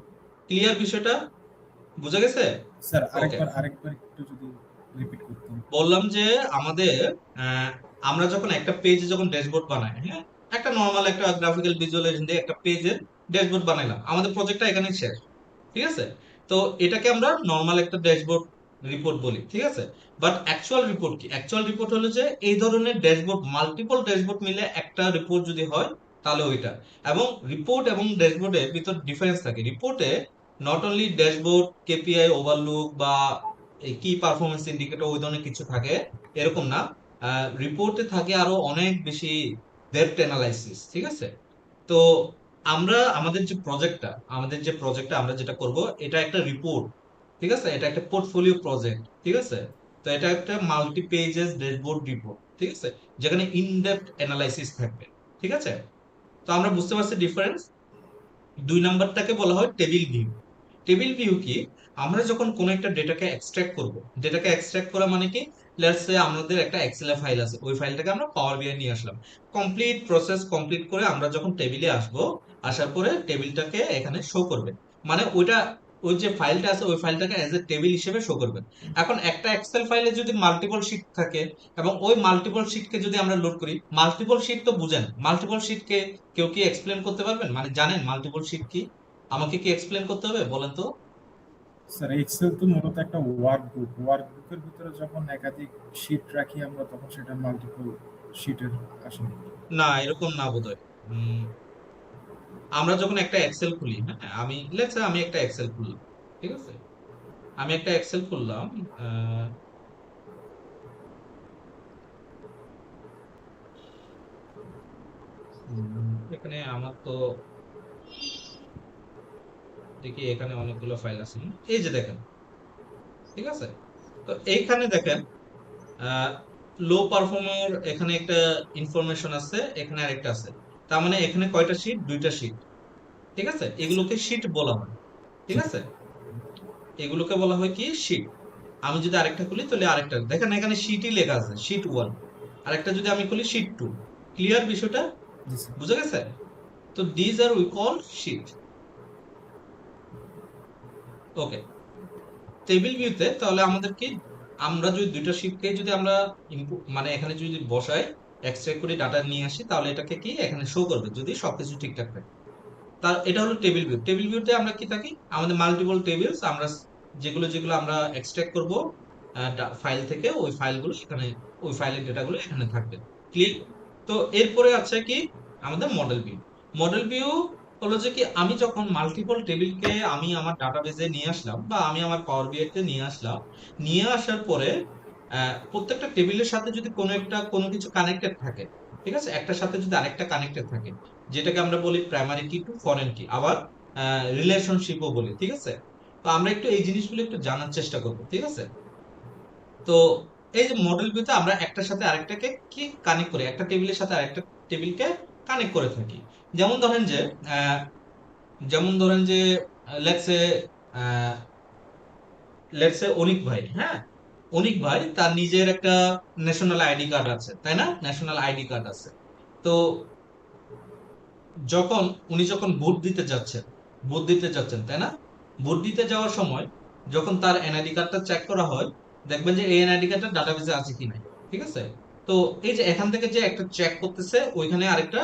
Speaker 1: ক্লিয়ার বিষয়টা? বুঝা গেছে?
Speaker 3: Sir
Speaker 1: okay.
Speaker 3: আরেকবার একটু যদি রিপিট করতেন।
Speaker 1: বললাম যে আমাদের আহ, আমরা যখন একটা পেজে যখন ড্যাশবোর্ড বানাই, হ্যাঁ, একটা নর্মাল একটা গ্রাফিক্যাল ভিজুয়ালাইজেশন দিয়ে একটা পেজের ড্যাশবোর্ড বানাইলাম, আমাদের প্রজেক্টটা এখানে শেষ, ঠিক আছে? তো এটাকে আমরা নর্মাল একটা ড্যাশবোর্ড রিপোর্ট বলি, ঠিক আছে? বাট অ্যাকচুয়াল রিপোর্ট কি? অ্যাকচুয়াল রিপোর্ট হলো যে এই ধরনের ড্যাশবোর্ড, মাল্টিপল ড্যাশবোর্ড মিলে একটা রিপোর্ট যদি হয়, তাহলে ওইটা। এবং রিপোর্ট এবং ড্যাশবোর্ডের ভিতর ডিফারেন্স থাকে। রিপোর্টে not only dashboard, KPI, overlook বা এই কি পারফরমেন্স ইন্ডিকেটর ওই ধরনের কিছু থাকে, এরকম না। রিপোর্টে থাকে আরো অনেক বেশি ডেপথ অ্যানালাইসিস, ঠিক আছে? তো আমরা আমাদের যে প্রজেক্টটা আমরা যেটা করব, এটা একটা রিপোর্ট, ঠিক আছে? এটা একটা পোর্টফোলিও প্রজেক্ট, ঠিক আছে? তো এটা একটা মাল্টি পেজেস ড্যাশবোর্ড রিপোর্ট, ঠিক আছে? যেখানে ইন ডেপথ অ্যানালাইসিস থাকবে, ঠিক আছে? তো আমরা বুঝতে পারছি ডিফারেন্স। 2 নাম্বারটাকে বলা হয় টেবিল ভিউ। টেবিল ভিউ কি? আমরা যখন কোনো একটা ডেটাকে এক্সট্রাক্ট করব, ডেটাকে এক্সট্রাক্ট করা মানে কি, লেটস সে আমাদের একটা এক্সেল ফাইল আছে, ওই ফাইলটাকে আমরা পাওয়ার বিআই নিয়ে আসলাম, কমপ্লিট প্রসেস কমপ্লিট করে আমরা যখন টেবিলে আসব, আসার পরে টেবিলটাকে এখানে শো করবে। মানে ওইটা, ওই যে ফাইলটা আছে ওই ফাইলটাকে অ্যাজ এ টেবিল হিসেবে শো করবে। এখন একটা এক্সেল ফাইলে যদি মাল্টিপল শিট থাকে, এবং ওই মাল্টিপল শিটকে যদি আমরা লোড করি, মাল্টিপল শিট তো বুঝেন, মাল্টিপল শিটকে কেউ কি এক্সপ্লেন করতে পারবেন? মানে জানেন মাল্টিপল শিট কি? আমাকে কি এক্সপ্লেন করতে হবে, বলেন তো?
Speaker 3: স্যার এক্সেল তো মূলত একটা ওয়ার্কবুকের ভিতরে যখন একাধিক শিট রাখি আমরা, তখন সেটা মাল্টিপল শিটের আসে।
Speaker 1: না, এরকম না বোধহয়। উম, আমরা যখন একটা এক্সেল খুলি, হ্যাঁ, আমি একটা এক্সেল খুললাম, ঠিক আছে? আমি একটা এক্সেল খুললাম। আহ, এখানে আমার তো দেখি এখানে অনেকগুলো ফাইল আছে। এই যে দেখেন, ঠিক আছে? তো এইখানে দেখেন, লো পারফর্মার এখানে একটা ইনফরমেশন আছে, এখানে আরেকটা আছে। তার মানে এখানে কয়টা শিট? 2টা শিট, ঠিক আছে? এগুলোকে শিট বলা হয়, ঠিক আছে? এগুলোকে বলা হয় কি? শিট। আমি যদি আরেকটা খুলি, তাহলে আরেকটা দেখেন, এখানে শিটই লেখা আছে, শিট 1। আরেকটা যদি আমি খুলি, শিট 2। ক্লিয়ার বিষয়টা?
Speaker 3: জি স্যার।
Speaker 1: বুঝা গেছে? তো these are we call sheet. Okay. Table ভিউতে তাহলে আমাদের কি, আমরা যদি 2টা শিটকে যদি আমরা মানে এখানে যদি বসাই, এক্সট্রাক্ট করে ডাটা নিয়ে আসি, তাহলে এটাকে কি এখানে শো করবে যদি সবকিছু ঠিকঠাক থাকে। তার এটা হলো টেবিল ভিউ। টেবিল ভিউতে আমরা কি থাকি, আমাদের মাল্টিপল টেবিলস, আমরা যেগুলো যেগুলো আমরা এক্সট্রাক্ট করব ফাইল থেকে, ওই ফাইলগুলো এখানে, ওই ফাইলের ডেটাগুলো এখানে থাকবে। ক্লিক। তো এরপরে আছে কি, আমাদের মডেল ভিউ। মডেল ভিউ হলো যে কি, আমি যখন মাল্টিপল টেবিলকে আমি আমার ডাটাবেজে নিয়ে আসলাম, বা আমি আমার পাওয়ার বিআই তে নিয়ে আসলাম, নিয়ে আসার পরে প্রত্যেকটা টেবিলের সাথে যদি কোনো কিছু কানেক্টেড থাকে, ঠিক আছে, একটার সাথে যদি আরেকটা কানেক্টেড থাকে, যেটাকে আমরা বলি প্রাইমারি কি টু ফরেন কি, আবার রিলেশনশিপও বলি, ঠিক আছে? তো আমরা একটু এই জিনিসগুলো একটু জানার চেষ্টা করব, ঠিক আছে? তো এই যে মডেল ভিউতে আমরা একটার সাথে আরেকটাকে কি কানেক্ট করি, একটা টেবিলের সাথে আরেকটা টেবিলকে কানেক্ট করে থাকি। যেমন ধরেন যে আহ, যেমন ধরেন যে লেটসে লেটসে অনিক ভাই, হ্যাঁ, অনিক ভাই তার নিজের একটা ন্যাশনাল আইডি কার্ড আছে, তাই না? ন্যাশনাল আইডি কার্ড আছে। তো যখন যখন ভোট দিতে যাচ্ছেন, তাই না? ভোট দিতে যাওয়ার সময় যখন তার এনআইডি কার্ডটা চেক করা হয়, দেখবেন যে এই এনআইডি কার্ডটা ডাটাবেসে আছে কিনা, ঠিক আছে? তো এই যে এখান থেকে যে একটা চেক করতেছে, ওইখানে আরেকটা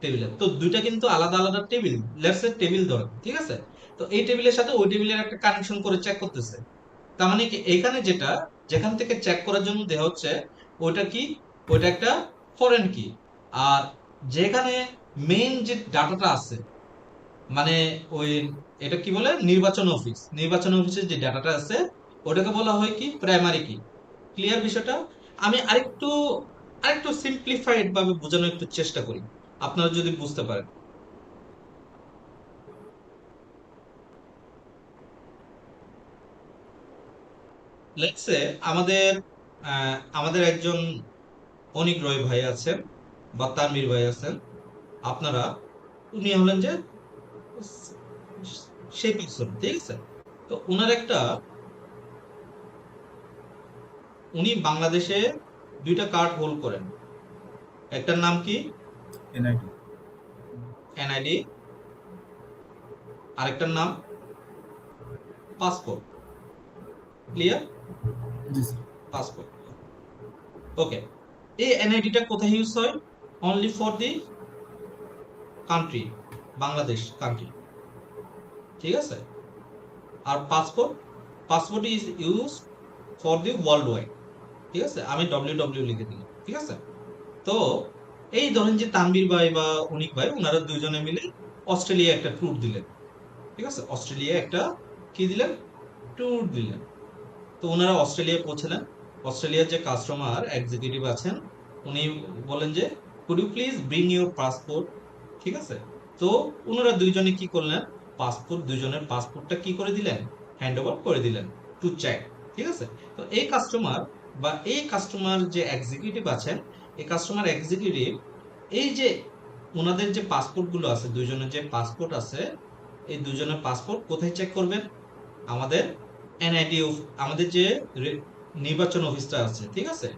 Speaker 1: টেবিলে, তো দুইটা কিন্তু আলাদা আলাদা টেবিল, লেটস সে টেবিল ধরেন, ঠিক আছে? তো এই টেবিলের সাথে ওই টেবিলের একটা কানেকশন করে চেক করতেছে। তার মানে কি, এখানে যেটা, যেখান থেকে চেক করার জন্য দেওয়া হচ্ছে, ওইটা কি, ওইটা একটা ফরেন কি। আর যেখানে মেইন যে ডাটাটা আছে, মানে ওই, এটা কি বলে, নির্বাচন অফিসের যে ডাটাটা আছে, ওটাকে বলা হয় কি, প্রাইমারি কি। ক্লিয়ার বিষয়টা? আমি আরেকটু আরেকটু সিম্পলিফাইড ভাবে বোঝানোর একটু চেষ্টা করি, আপনারা যদি বুঝতে পারেন। লেটস সে আমাদের আমাদের একজন অনিক রয় ভাই আছেন, বা তানভীর ভাই আছেন। আপনারা, উনি হলেন যে সেই পার্সন, ঠিক আছে? তো উনার একটা, উনি বাংলাদেশে দুইটা কার্ড হোল্ড করেন। একটার নাম কি?
Speaker 3: এনআইডি।
Speaker 1: এনআইডি। আরেকটার নাম পাসপোর্ট। ক্লিয়ার?
Speaker 3: জি স্যার।
Speaker 1: পাসপোর্ট। ওকে। এই এনআইডিটা কোথায় ইউজ হয়? Only for the country, Bangladesh country, ঠিক আছে? আর passport, passport is use for the world wide, ঠিক আছে? আমি ডব্লিউ লিখে দিলাম, ঠিক আছে? তো এই ধরেন যে তানভীর ভাই বা অনিক ভাই, ওনারা দুইজনে মিলে অস্ট্রেলিয়া একটা ট্যুর দিলেন, ঠিক আছে? অস্ট্রেলিয়া একটা কি দিলেন? ট্যুর দিলেন। তো ওনারা অস্ট্রেলিয়া পৌঁছলেন। অস্ট্রেলিয়ার যে কাস্টমার এক্সিকিউটিভ আছেন, উনি বলেন যে could you please bring your passport, ঠিক আছে? তো ওনারা দুইজনে কি করলেন? পাসপোর্ট, দুইজনের পাসপোর্টটা কি করে দিলেন? হ্যান্ড ওভার করে দিলেন টু চেক, ঠিক আছে? তো এই কাস্টমার বা এই কাস্টমার যে এক্সিকিউটিভ আছেন, এই কাস্টমার এক্সিকিউটিভ এই যে ওনাদের যে পাসপোর্ট গুলো আছে, দুইজনের যে পাসপোর্ট আছে, এই দুজনের পাসপোর্ট কোথায় চেক করবেন? আমাদের এনআইডি, আমাদের যে নির্বাচন অফিসটা আছে, ঠিক আছে?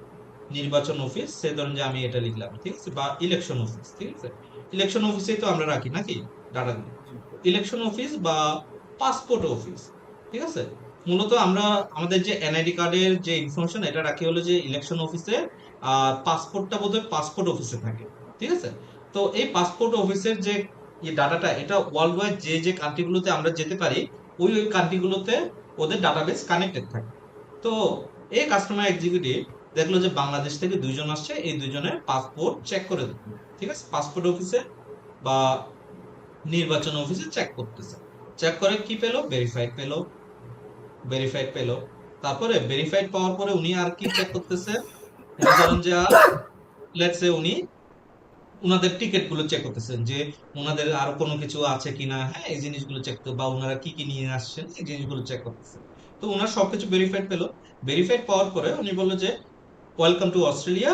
Speaker 1: নির্বাচন অফিস, সে ধরেন যে আমি এটা লিখলাম, ঠিক আছে? বা ইলেকশন অফিস, ঠিক আছে? ইলেকশন অফিসেই তো আমরা রাখি নাকি ডাটাগুলো? ইলেকশন অফিস বা পাসপোর্ট অফিস, ঠিক আছে? মূলত আমরা আমাদের যে এনআইডি কার্ডের যে ইনফরমেশন, এটা রাখি হলো যে ইলেকশন অফিসে। আর পাসপোর্টটা বোধহয় পাসপোর্ট অফিসে থাকে, ঠিক আছে? তো এই পাসপোর্ট অফিসের যে ডাটাটা, এটা ওয়ার্ল্ড ওয়াইড যে যে কান্ট্রিগুলোতে আমরা যেতে পারি, ওই ওই কান্ট্রিগুলোতে ওদের ডাটাবেস কানেক্টেড থাকে। তো এই কাস্টমার এক্সিকিউটিভ দেখলো যে বাংলাদেশ থেকে দুইজন আসছে, এই দুইজনের পাসপোর্ট চেক করে দিল, ঠিক আছে? পাসপোর্ট অফিসে বা নির্বাচন অফিসে চেক করতেছে। চেক করে কি পেলো? ভেরিফাইড পেলো, ভেরিফাইড পেলো। তারপরে ভেরিফাইড পাওয়ার পরে উনি আর কি চেক করতেছে? উনি ধরেন যে আর লেটস সে উনি উনাদের টিকিট গুলো চেক করতেছেন যে উনাদের আরো কোনো কিছু আছে কিনা, হ্যাঁ, এই জিনিসগুলো চেক করতে, বা উনারা কি কি নিয়ে আসছেন, এই জিনিসগুলো চেক করতেছেন। তো উনার সবকিছু ভেরিফাইড পেলো। ভেরিফাইড পাওয়ার পরে উনি বললো যে ওয়েলকাম টু অস্ট্রেলিয়া।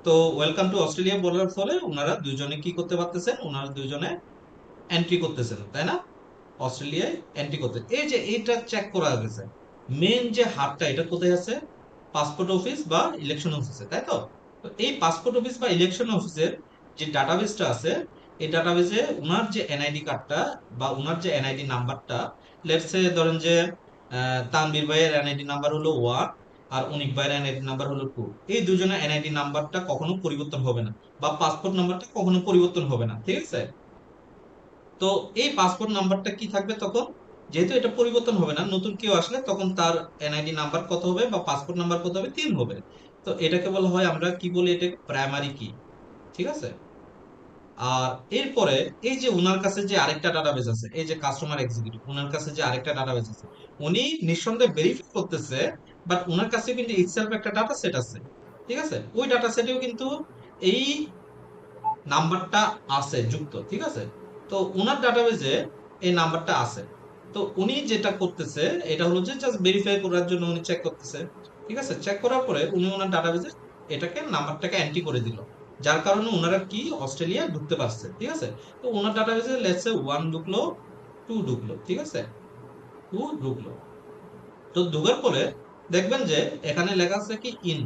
Speaker 1: তো ওয়েলকাম টু অস্ট্রেলিয়া বলার ফলে ওনারা দুইজনে কি করতে পারতেছেন? ওনারা দুইজনে এন্ট্রি করতেছেন, তাই না? অস্ট্রেলিয়ায় এন্ট্রি করতে, এই যে এইটা চেক করা গেছে, মেন যে হাবটা এটা কোথায় আছে? পাসপোর্ট অফিস বা ইলেকশন অফিসে, তাই তো? তো এই পাসপোর্ট অফিস বা ইলেকশন অফিসের যে ডাটাবেসটা আছে, এই ডাটাবেসে উনার যে এনআইডি কার্ডটা বা উনার যে এনআইডি নাম্বারটা, লেটস সে ধরেন যে তানভীর ভাইয়ের এনআইডি নাম্বার হলো 1, আর অনিক ভাইয়ের এনআইডি নাম্বার হলো 2। এই দুজনের এনআইডি নাম্বারটা কখনো পরিবর্তন হবে না, বা পাসপোর্ট নাম্বারটা কখনো পরিবর্তন হবে না, ঠিক আছে? তো এই পাসপোর্ট নাম্বারটা কি থাকবে তখন? যেহেতু এটা পরিবর্তন হবে না, নতুন কেউ আসলে তখন তার এনআইডি নাম্বার কত হবে বা পাসপোর্ট নাম্বার কত হবে? 3 হবে। তো এটাকে বলা হয়, আমরা কি বলি, এটাকে প্রাইমারি কি, ঠিক আছে? আর এরপরে এই যে উনার কাছে যে আরেকটা ডাটাবেস আছে, এই যে কাস্টমার এক্সিকিউটিভ, উনার কাছে যে আরেকটা ডাটাবেস আছে, উনি নিঃসন্দেহে ভেরিফাই করতেছে, বাট উনার কাছে কিন্তু ইটসেলফ একটা ডাটা সেট আছে, ঠিক আছে? ওই ডাটা সেটেও কিন্তু এই নাম্বারটা আছে যুক্ত, ঠিক আছে? তো উনার ডাটাবেজে এই নাম্বারটা আছে। তো উনি যেটা করতেছে, এটা হলো যে জাস্ট ভেরিফাই করার জন্য উনি চেক করতেছে, ঠিক আছে? চেক করার পরে উনি ওনার ডাটাবেজে এটাকে নাম্বারটাকে এন্ট্রি করে দিল, যার কারণে ওনারা কি অস্ট্রেলিয়া ঢুকতে পারছে, ঠিক আছে? তো ওনার ডাটাবেজে লেটস সে 1 ঢুকলো, 2 ঢুকলো, ঠিক আছে? 2 ঢুকলো। তো ঢোকার পরে দেখবেন যে এখানে লেখা আছে কি ইন,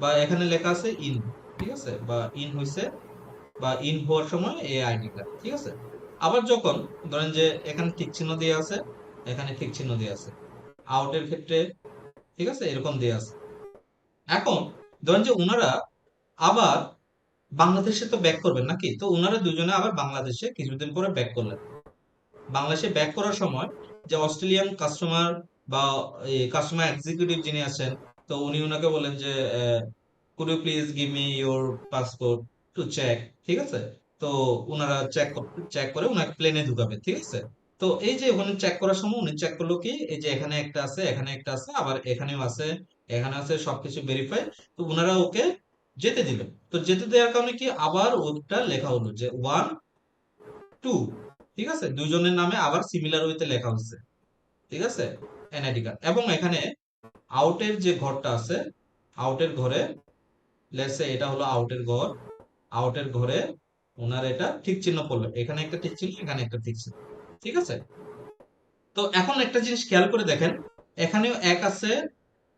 Speaker 1: বা এখানে লেখা আছে ইন, ঠিক আছে? বা ইন হইছে, বা ইন হওয়ার সময় এই আইডিটা, ঠিক আছে? আবার যখন ধরেন যে এখানে ঠিক চিহ্ন দিয়ে আছে, এখানে ঠিক চিহ্ন দিয়ে আছে, আউটের ক্ষেত্রে, ঠিক আছে, এরকম দিয়ে আছে। এখন ধরেন যে ওনারা আবার বাংলাদেশে তো ব্যাক করবেন নাকি? তো ওনারা দুজনে আবার বাংলাদেশে কিছুদিন পরে ব্যাক করলেন। বাংলাদেশে ব্যাক করার সময় যে অস্ট্রেলিয়ান কাস্টমার বা কাস্টমার এক্সিকিউটিভ যিনি আছেন, তো উনি ওনাকে বলেন যে could you please give me your passport to check, ঠিক আছে? তো ওনারা চেক করে ওনাকে প্লেনে ঢুকাবে, ঠিক আছে? তো এই যে ওখানে চেক করার সময় উনি চেক করলো কি, এই যে এখানে একটা আছে, এখানে একটা আছে, আবার এখানেও আছে, এখানে আছে, সবকিছু ভেরিফাই। তো ওনারা ওকে যেতে দিল। তো যেতে দেওয়ার কারণে কি, আবার ওটা লেখা হলো যে 1, 2, ঠিক আছে? দুইজনের নামে আবার সিমিলার ওয়েতে লেখা হচ্ছে, ঠিক আছে? NID card. এবং এখানে আউটের যে ঘরটা আছে, আউটের ঘরে লেটস সে এটা হলো আউটের ঘর, আউটের ঘরে ওনার এটা ঠিক চিহ্ন পড়লো, এখানে একটা ঠিক চিহ্ন, এখানে একটা ঠিক চিহ্ন, ঠিক আছে? তো এখন একটা জিনিস খেয়াল করে দেখেন, এখানেও এক আছে,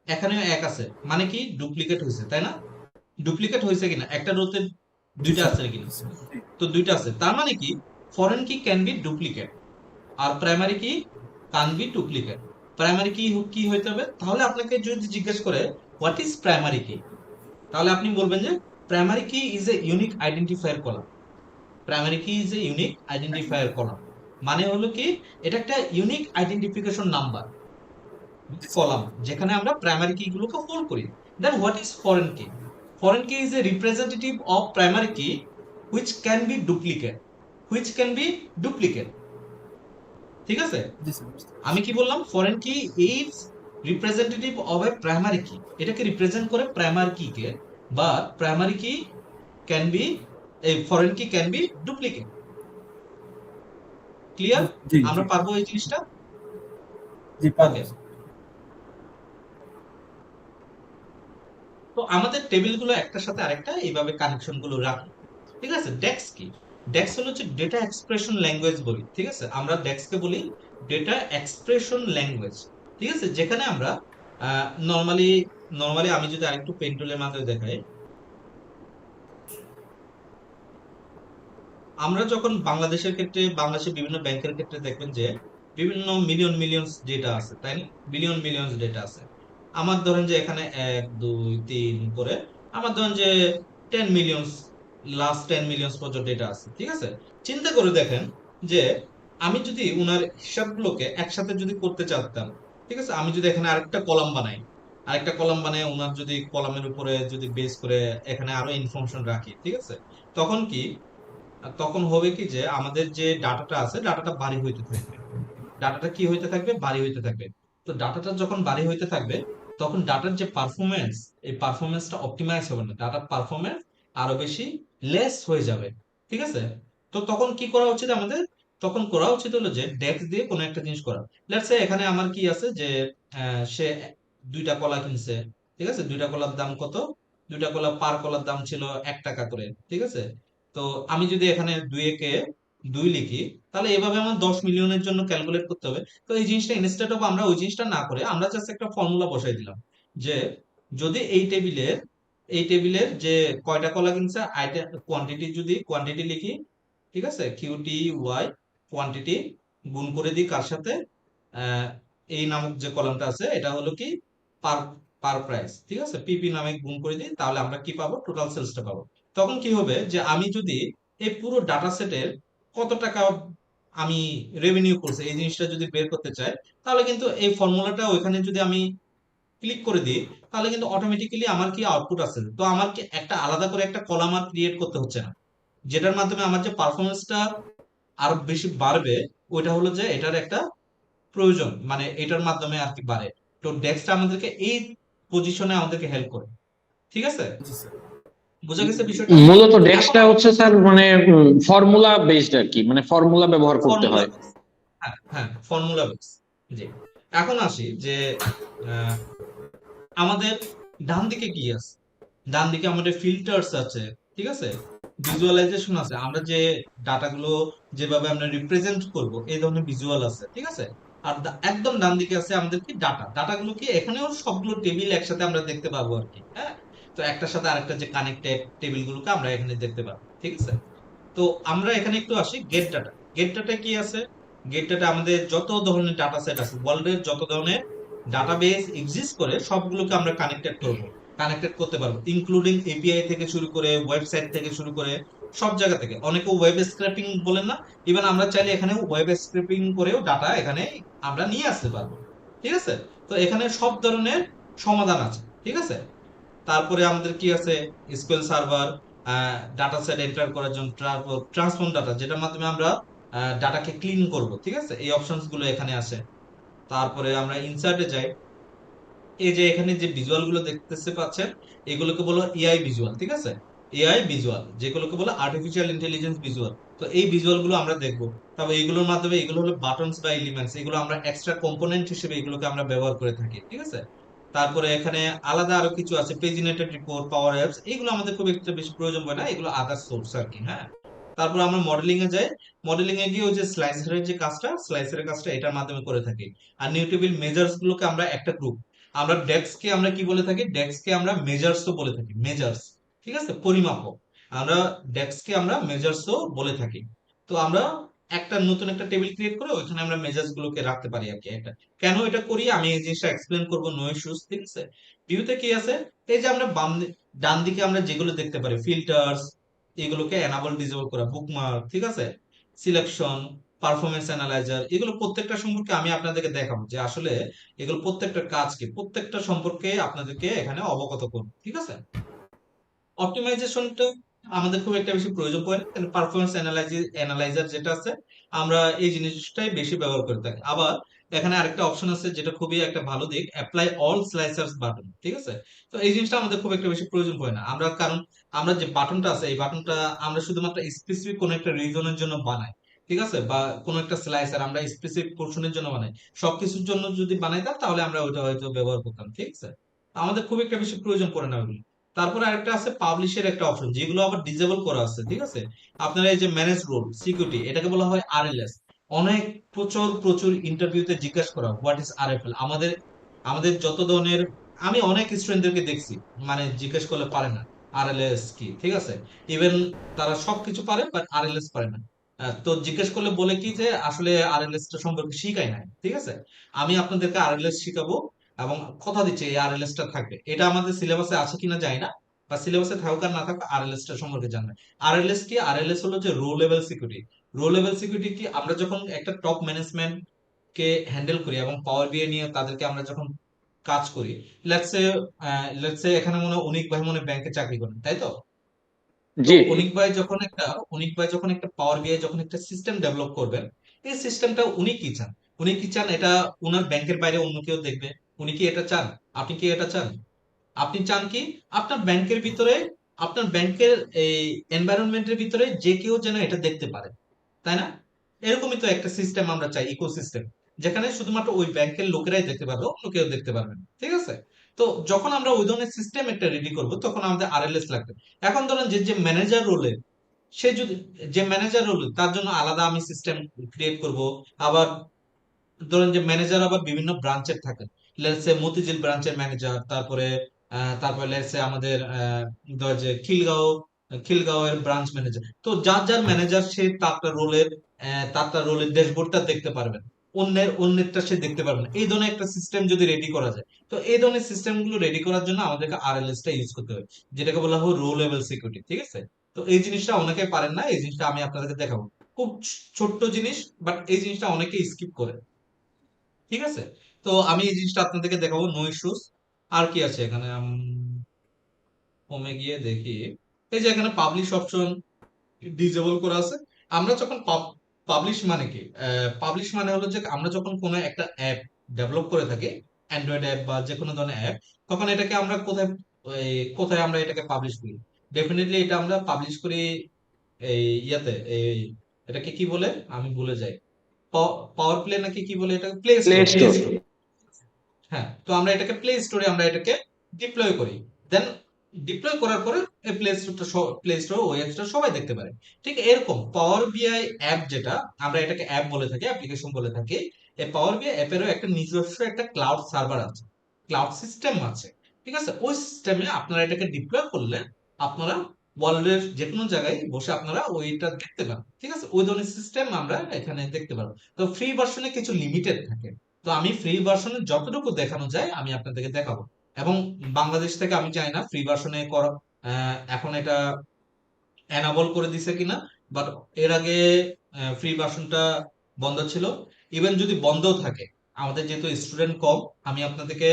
Speaker 1: এখানেও এক আছে, মানে কি ডুপ্লিকেট হয়েছে, তাই না? ডুপ্লিকেট হয়েছে কিনা, একটা রোতে
Speaker 3: জি
Speaker 1: দুইটা
Speaker 3: স্যার,
Speaker 1: আছে কিনা?
Speaker 3: জি
Speaker 1: তো দুইটা আছে, তার মানে কি foreign key can be duplicate, আর primary key can be duplicate. Primary কি কি হইতে হবে? তাহলে আপনাকে যদি জিজ্ঞেস করে হোয়াট ইজ প্রাইমারি কি, তাহলে আপনি বলবেন যে primary key is a unique identifier column. Primary key is a unique identifier column, মানে হলো কি এটা একটা ইউনিক আইডেন্টিফিকেশন নাম্বার
Speaker 3: জি স্যার।
Speaker 1: কলাম, যেখানে আমরা প্রাইমারি কি গুলোকে হোল্ড করি। Then what is foreign key? Foreign key is a representative of primary key which can be duplicate, which can be duplicate. ঠিক আছে?
Speaker 3: জি স্যার, বুঝতে
Speaker 1: আমি
Speaker 3: পারছি।
Speaker 1: কি বললাম, foreign key is representative of a primary কি, এটাকে রিপ্রেজেন্ট করে প্রাইমারি কি কে, বা প্রাইমারি কি ক্যান বি, এই foreign key can be duplicate. Clear?
Speaker 3: জি জি
Speaker 1: আমরা পারবো এই জিনিসটা?
Speaker 3: জি, পারবো
Speaker 1: ওকে।
Speaker 3: স্যার।
Speaker 1: তো আমাদের টেবিল গুলো একটার সাথে আরেকটা এইভাবে কানেকশন গুলো রাখি। ঠিক আছে? ডেক্স কি? ডেক্স হলো হচ্ছে ডেটা এক্সপ্রেশন ল্যাঙ্গুয়েজ বলি। ঠিক আছে? আমরা ডেক্স কে বলি ডেটা এক্সপ্রেশন ল্যাঙ্গুয়েজ। ঠিক আছে? যেখানে আমরা নরমালি নরমালি আমি যদি আরেকটু পেন টুলের মাধ্যমে দেখাই, আমরা যখন বাংলাদেশের ক্ষেত্রে, বাংলাদেশের বিভিন্ন ব্যাংকের ক্ষেত্রে দেখবেন যে বিভিন্ন মিলিয়ন মিলিয়ন ডেটা আছে, তাই না? বিলিয়ন মিলিয়ন ডেটা আছে। আমার ধরেন যে এখানে 1 2 3 করে আমার ধরেন যে 10 মিলিয়ন, লাস্ট 10 মিলিয়ন পর্যন্ত ডেটা আছে। ঠিক আছে? চিন্তা করে দেখেন যে আমি যদি উনার হিসাবগুলোকে একসাথে যদি করতে চাইতাম, ঠিক আছে, আমি যদি এখানে আরেকটা কলাম বানাই, আরেকটা কলাম বানাই উনার যদি কলামের উপরে যদি বেস করে এখানে আরো ইনফরমেশন রাখি, ঠিক আছে, তখন কি, আর তখন হবে কি যে আমাদের যে ডাটাটা আছে ডাটাটা ভারী হইতে থাকবে। ডাটাটা কি হইতে থাকবে? ভারী হইতে থাকবে। তো ডাটাটা যখন ভারী হইতে থাকবে, তখন ডাটার যে পারফরমেন্স, এই পারফরমেন্সটা অপটিমাইজ হবে না, ডাটার পারফরমেন্স আরো বেশি লেস হয়ে যাবে। ঠিক আছে? তো তখন কি করা উচিত আমাদের? তখন করা উচিত হলো যে ডেক্স দিয়ে কোনো একটা জিনিস করা। লেটস সে এখানে আমার কি আছে যে সে দুইটা কলা কিনছে। ঠিক আছে? দুইটা কলার দাম কত? দুইটা কলা, পার কলার দাম ছিল 1 টাকা করে। ঠিক আছে? তো আমি যদি এখানে 2 লিখি, তাহলে এভাবে আমার 10 মিলিয়নের জন্য ক্যালকুলেট করতে হবে। তো এই জিনিসটা ইনস্টেড অফ আমরা ওই জিনিসটা না করে আমরা জাস্ট একটা ফর্মুলা বসাই দিলাম যে যদি এই টেবিলের যে কয়টা কলা কিনছে আইটেম কোয়ান্টিটি, যদি কোয়ান্টিটি লিখি, ঠিক আছে, কিউটি ওয়াই কোয়ান্টিটি, গুণ করে দিই কার সাথে, আহ, এই নামক যে কলামটা আছে এটা হলো কি পার পার প্রাইস। ঠিক আছে? পিপি নামে গুণ করে দিই, তাহলে আমরা কি পাবো? টোটাল সেলসটা পাবো। তখন কি হবে যে আমি যদি এই পুরো ডাটা সেটের কত টাকা আমি রেভিনিউ করছে এই জিনিসটা যদি বের করতে চাই, তাহলে কিন্তু এই ফর্মুলাটা ওইখানে যদি আমি ক্লিক করে দিই, তাহলে কিন্তু অটোমেটিক্যালি আমার কি আউটপুট আছে, তো আমার কি একটা আলাদা করে একটা কলাম আর ক্রিয়েট করতে হচ্ছে না, যেটার মাধ্যমে আমার যে পারফরমেন্সটা আরো বেশি বাড়বে। ওইটা হলো যে এটার একটা প্রয়োজন, মানে এটার মাধ্যমে আর কি বাড়ে। তো ডেস্কটা আমাদেরকে এই পজিশনে আমাদেরকে হেল্প করে। ঠিক আছে?
Speaker 3: জি স্যার।
Speaker 1: বোঝা গেছে বিষয়টা?
Speaker 2: মূলত
Speaker 1: এখন
Speaker 2: ডেক্সটা হচ্ছে স্যার মানে ফর্মুলা বেসড আর কি, মানে ফর্মুলা ব্যবহার করতে
Speaker 1: ফর্মুলা,
Speaker 2: হয়।
Speaker 1: হ্যাঁ হ্যাঁ, ফর্মুলা বেস। জি। এখন আসি যে আহ, আমাদের ডান দিকে কি আছে? ডান দিকে আমাদের ফিল্টার্স আছে। ঠিক আছে? ভিজুয়ালাইজেশন আছে, আমরা যে ডাটাগুলো যেভাবে আমরা রিপ্রেজেন্ট করব এই ধরনের ভিজুয়াল আছে। ঠিক আছে? আর একদম ডান দিকে আছে আমাদের কি ডাটা, ডাটাগুলো কি এখানেও সবগুলো টেবিল একসাথে আমরা দেখতে পাবো আর কি। হ্যাঁ, তো একটার সাথে আরেকটা যে কানেক্টেড টেবিলগুলোকে আমরা এখানে দেখতে পাবো। ঠিক আছে? তো আমরা এখানে একটু আসি গেট ডাটা। গেট ডাটা কি আছে? গেট ডাটা আমাদের যত ধরনের ডাটা সেট আছে, ওয়ার্ল্ডের যত ধরনের ডাটাবেস এক্সিস্ট করে সবগুলোকে আমরা কানেক্টেড করব, কানেক্টেড করতে পারবো, ইনক্লুডিং এপিআই থেকে শুরু করে ওয়েবসাইট থেকে শুরু করে সব জায়গা থেকে। অনেকে ওয়েব স্ক্র্যাপিং বলেন না, ইভেন আমরা চাইলে এখানে ওয়েব স্ক্র্যাপিং করেও ডাটা এখানে আমরা নিয়ে আসতে পারবো। ঠিক আছে? তো এখানে সব ধরনের সমাধান আছে। ঠিক আছে? তারপরে আমাদের কি আছে? SQL server, data set enter করার জন্য ট্রান্সফর্ম ডাটা, যেটার মাধ্যমে আমরা ডাটাকে ক্লিন করব। ঠিক আছে? এই অপশনস গুলো এখানে আছে। তারপরে আমরা ইনসার্টে যাই। এই যে এখানে যে ভিজুয়াল গুলো দেখতেছে পাচ্ছেন, এগুলোকে বলো এআই ভিজুয়াল। ঠিক আছে? এআই ভিজুয়াল যেগুলোকে বলো আর্টিফিশিয়াল ইন্টেলিজেন্স ভিজুয়াল। তো এই ভিজুয়াল গুলো আমরা দেখবো। তবে এগুলোর মাধ্যমে, এগুলো হলো বাটনস বা এলিমেন্টস, এগুলো আমরা এক্সট্রা কম্পোনেন্ট হিসেবে এগুলোকে আমরা ব্যবহার করে থাকি। ঠিক আছে? তারপরে এখানে আলাদা আরো কিছু আছে, পেজিনেটেড রিপোর্ট, পাওয়ার অ্যাপস, এগুলো আমাদের খুব একটা বেশি প্রয়োজন হয় না, এগুলো আদার সোর্স আর কি। হ্যাঁ, তারপর আমরা মডেলিং এ যাই। মডেলিং এ গিয়ে ওই যে স্লাইসারের কাজটা এটার মাধ্যমে করে থাকি। আর নিউটেবিল মেজার্স গুলোকে আমরা একটা গ্রুপ, আমরা ডেক্সকে আমরা কি বলে থাকি, ডেক্সকে আমরা মেজার্সও বলে থাকি, মেজার্স, ঠিক আছে, পরিমাপক। আমরা ডেক্সকে আমরা মেজার্সও বলে থাকি। তো আমরা একটা নতুন একটা টেবিল ক্রিয়েট করে ওইখানে আমরা মেজার্স গুলোকে রাখতে পারি আর কি। একটা কেন এটা করি আমি এই জিনিসটা এক্সপ্লেন করবো, নো ইস্যুস, ঠিক আছে। ভিউতে কি আছে, এই যে আমরা ডান দিকে আমরা যেগুলো দেখতে পারি, ফিল্টার্স, এগুলোকে এনাবল ডিসেবল করা, বুকমার্ক, ঠিক আছে, সিলেকশন, পারফরমেন্স অ্যানালাইজার, এগুলো প্রত্যেকটা সম্পর্কে আমি আপনাদেরকে দেখাবো যে আসলে এগুলো প্রত্যেকটা কাজ কি, প্রত্যেকটা সম্পর্কে আপনাদেরকে এখানে অবগত করবো, ঠিক আছে। অপটিমাইজেশনটা আমাদের খুব একটা বেশি প্রয়োজন পড়ে না, কিন্তু পারফরমেন্স অ্যানালাইজার যেটা আছে আমরা এই জিনিসটাই বেশি ব্যবহার করে থাকি। আবার এখানে আরেকটা অপশন আছে যেটা খুবই একটা ভালো দিক, অ্যাপ্লাই অল স্লাইসার্স বাটন, ঠিক আছে। তো এই জিনিসটা আমাদের খুব একটা বেশি প্রয়োজন পড়ে না, আমরা কারণ আমরা যে বাটনটা আছে এই বাটনটা আমরা শুধুমাত্র স্পেসিফিক কোনো একটা রিজনের জন্য বানাই, ঠিক আছে, বা কোনো একটা স্লাইসার আমরা স্পেসিফিক পোর্শনের জন্য বানাই। সবকিছুর জন্য যদি বানাইতাম তাহলে আমরা ওইটা হয়তো ব্যবহার করতাম, ঠিক আছে। আমাদের খুব একটা বেশি প্রয়োজন পড়ে না ওইগুলো। তারপরে আরেকটা আছে পাবলিশের একটা অপশন, যেগুলো আবার ডিসেবল করা আছে, ঠিক আছে। আপনারা এই যে ম্যানেজ রোল সিকিউরিটি, এটাকে বলা হয় আরএলএস। অনেক প্রচুর প্রচুর ইন্টারভিউতে জিজ্ঞাসা করা হোয়াট ইজ আরএফএল। আমাদের আমাদের যত ধরনের, আমি অনেক স্টুডেন্টদেরকে দেখছি মানে জিজ্ঞেস করলে পারে না আরএলএস কি, ঠিক আছে। ইভেন তারা সবকিছু পারে বাট আরএলএস পারে না। তো জিজ্ঞেস করলে বলে কি যে আসলে আরএলএস টা সম্পর্কে শিখাই নাই, ঠিক আছে। আমি আপনাদেরকে আরএলএস শিখাবো এবং কথা দিচ্ছি এই আরএলএস টা থাকবে। এটা আমাদের সিলেবাসে আছে কিনা জানি না, বা সিলেবাসে থাকুক আর না থাকুক আরএলএস টা সম্পর্কে জানবেন। আরএলএস কি, আরএলএস হলো যে row level security. Row level security কি, আমরা যখন একটা টপ ম্যানেজমেন্ট কে হ্যান্ডেল করি এবং পাওয়ার বিআই নিয়ে তাদেরকে আমরা যখন কাজ করি, লেটস সে এখানে মনে হয় অনিক ভাই মনে ব্যাংকে চাকরি করেন, তাই তো। তো
Speaker 2: জি।
Speaker 1: অনিক ভাই যখন একটা পাওয়ার বিআই যখন একটা সিস্টেম ডেভেলপ করবেন, এই সিস্টেমটা উনি কি চান, উনি কি চান এটা উনার ব্যাংকের বাইরে অন্য কেউ দেখবে? উনি কি এটা চান? আপনি কি এটা চান? আপনি চান কি আপনার ব্যাংকের ভিতরে, আপনার ব্যাংকের এই এনভায়রনমেন্টের ভিতরে যে কেউ যেন এটা দেখতে পারে, তাই না? এরকমই তো একটা সিস্টেম আমরা চাই, ইকোসিস্টেম, যেখানে শুধুমাত্র ওই ব্যাংকের লোকেরাই দেখতে পারবে, অন্য কেউ দেখতে পারবে না, ঠিক আছে। তো যখন আমরা ওই ধরনের সিস্টেম একটা রেডি করব তখন আমাদের আরএলএস লাগবে। এখন ধরেন যে যে ম্যানেজার রোলে, সে যদি, যে ম্যানেজার রোল তার জন্য আলাদা আমি সিস্টেম ক্রিয়েট করব। আবার ধরেন যে ম্যানেজার আবার বিভিন্ন ব্রাঞ্চের থাকেন, লেটস সে মতিঝিল ব্রাঞ্চের ম্যানেজার, তারপরে লেটস সে আমাদের ধর যে খিলগাঁওয়ের ব্রাঞ্চ ম্যানেজার। তো যার যার ম্যানেজার সে তারটা রোলের ড্যাশবোর্ডটা দেখতে পারবেন, অন্যেরটা সে দেখতে পারবে না। এই ধরনের একটা সিস্টেম যদি রেডি করা যায়, তো এই ধরনের সিস্টেম গুলো রেডি করার জন্য আমাদেরকে আরএলএস টা ইউজ করতে হবে, যেটাকে বলা হয় রো লেভেল সিকিউরিটি, ঠিক আছে। তো এই জিনিসটা অনেকে পারেন না, এই জিনিসটা আমি আপনাদেরকে দেখাবো। খুব ছোট্ট জিনিস, বাট এই জিনিসটা অনেকে স্কিপ করে, ঠিক আছে। তো আমি এই জিনিসটা আপনাদেরকে দেখাবো, নো ইস্যুস। আর কি আছে এখানে, হোমে গিয়ে দেখি, এই যে এখানে পাবলিশ অপশন ডিসেবল করা আছে। আমরা যখন পাবলিশ মানে কি, পাবলিশ মানে হলো যে আমরা যখন কোনো একটা অ্যাপ ডেভেলপ করে থাকি, অ্যান্ড্রয়েড অ্যাপ বা যে কোনো ধরনের অ্যাপ, তখন এটাকে আমরা কোথায় আমরা এটাকে পাবলিশ করি? ডেফিনেটলি এটা আমরা পাবলিশ করি এই ইয়াতে, এটাকে কি বলে আমি ভুলে যাই, পাওয়ার প্লে নাকি কি বলে এটাকে, play
Speaker 2: play
Speaker 1: store, play
Speaker 2: store.
Speaker 1: Store. হ্যাঁ, তো আমরা এটাকে প্লে স্টোরে আমরা এটাকে ডিপ্লয় করি। দেন ডিপ্লয় করার পরে এই প্লে স্টোর ওএসটা সবাই দেখতে পারে। ঠিক এরকম পাওয়ার বিআই অ্যাপ যেটা, আমরা এটাকে অ্যাপ বলে থাকি, অ্যাপ্লিকেশন বলে থাকি। এই পাওয়ার বিআই অ্যাপেরও একটা নিজস্ব একটা ক্লাউড সার্ভার আছে, ক্লাউড সিস্টেম আছে, ঠিক আছে। ওই সিস্টেমে আপনারা এটাকে ডিপ্লয় করলে আপনারা ওয়ার্ল্ডের যে কোনো জায়গায় বসে আপনারা ওইটা দেখতে পাবেন, ঠিক আছে। ওই ধরনের সিস্টেম আমরা এখানে দেখতে পারবো। তো ফ্রি ভার্সনে কিছু লিমিটেড থাকে, তো আমি ফ্রি ভার্সনে যতটুকু দেখানো যায় আমি আপনাদেরকে দেখাবো। এবং বাংলাদেশ থেকে আমি জানি না ফ্রি ভার্সনে এখন এটা এনাবল করে দিছে কিনা, বাট এর আগে ফ্রি ভার্সনটা বন্ধ ছিল। ইভেন যদি বন্ধও থাকে, আমাদের যেহেতু স্টুডেন্ট কম, আমি আপনাদেরকে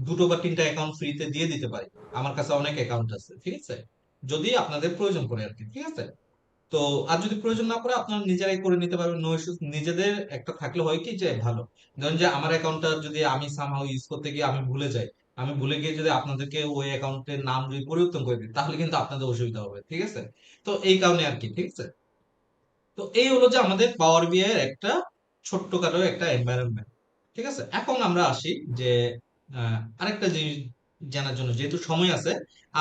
Speaker 1: দুটো বা তিনটা অ্যাকাউন্ট ফ্রিতে দিয়ে দিতে পারি। আমার কাছে অনেক অ্যাকাউন্ট আছে, ঠিক আছে, যদি আপনাদের প্রয়োজন পড়ে আর কি, ঠিক আছে। তো আর যদি প্রয়োজন না পড়ে আপনারা নিজেরাই করে নিতে পারবেন, নো ইস্যুস। নিজেদের একটা থাকলে হয় কি যে ভালো, ধরেন যে আমার অ্যাকাউন্টটা যদি আমি সামহাও ইউজ করতে গিয়ে আমি ভুলে যাই, আমি ভুলে গিয়ে যদি আপনাদেরকে ওই অ্যাকাউন্টের নাম যদি পরিবর্তন করে দিই তাহলে কিন্তু আপনাদের অসুবিধা হবে, ঠিক আছে। তো এই কারণে আর কি, ঠিক আছে। তো এই হলো যে আমাদের পাওয়ার বিআই এর একটা ছোট্টখাটো একটা এনভায়রনমেন্ট, ঠিক আছে। এখন আমরা আসি যে আরেকটা জিনিস জানার জন্য, যেহেতু সময় আছে,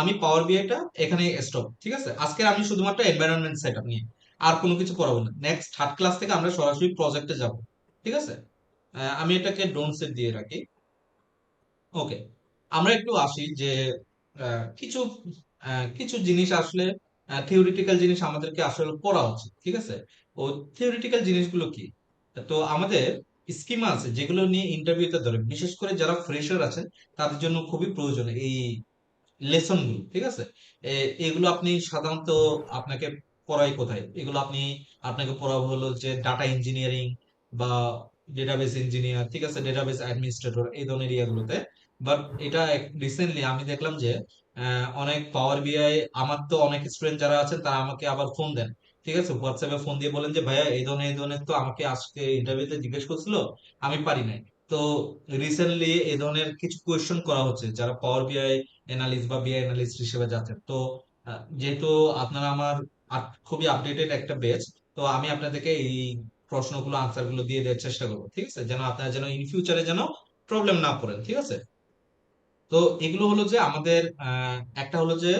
Speaker 1: আমি পাওয়ার বিআইটা এখানে স্টপ, ঠিক আছে? আজকে আমি শুধুমাত্র এনভায়রনমেন্ট সেটআপ নিয়ে আর কোনো কিছু পড়াবো না। নেক্সট থার্ড ক্লাস থেকে আমরা সরাসরি প্রজেক্টে যাব, ঠিক আছে? আমি এটাকে ডোন্ট সেট দিয়ে রাখি। ওকে, আমরা একটু আসি যে কিছু কিছু জিনিস আসলে থিওরিটিক্যাল জিনিস আমাদেরকে আসলে পড়া উচিত, ঠিক আছে? ও থিওরিটিক্যাল জিনিসগুলো কি? তো আমাদের স্কিমা আছে যেগুলো নিয়ে ইন্টারভিউতে ধরে, বিশেষ করে যারা ফ্রেশার আছেন তাদের জন্য খুবই প্রয়োজন এই লেসন গুলো, ঠিক আছে? এগুলো আপনি সাধারণত আপনাকে পড়াই কোথায়? এগুলো আপনাকে পড়াবো হলো যে ডাটা ইঞ্জিনিয়ারিং বা ডেটাবেস ইঞ্জিনিয়ার, ঠিক আছে, ডেটাবেস অ্যাডমিনিস্ট্রেটর, এই ধরনের এরিয়াগুলোতে। বাট এটা রিসেন্টলি আমি দেখলাম যে অনেক পাওয়ার বিআই, আমার তো অনেক স্টুডেন্ট যারা আছেন তারা আমাকে আবার ফোন দেন, ঠিক আছে, হোয়াটসঅ্যাপে ফোন দিয়ে বলেন যে ভাইয়া এই ধরনের তো আমাকে আজকে ইন্টারভিউতে জিজ্ঞেস করছিল, আমি পারি নাই। তো রিসেন্টলি এই ধরনের কিছু কোয়েশ্চেন করা হচ্ছে যারা পাওয়ার বিআই অ্যানালিস্ট বা বিআই অ্যানালিস্ট হিসেবে যাচ্ছেন। তো যেহেতু আপনারা আমার খুবই আপডেটেড একটা ব্যাচ, তো আমি আপনাদেরকে এই প্রশ্নগুলো আনসার গুলো দিয়ে দেওয়ার চেষ্টা করবো, ঠিক আছে, যেন আপনারা যেন ইন ফিউচারে যেন প্রবলেম না পড়েন, ঠিক আছে? তো এগুলো হলো যে আমাদের একটা হলো যে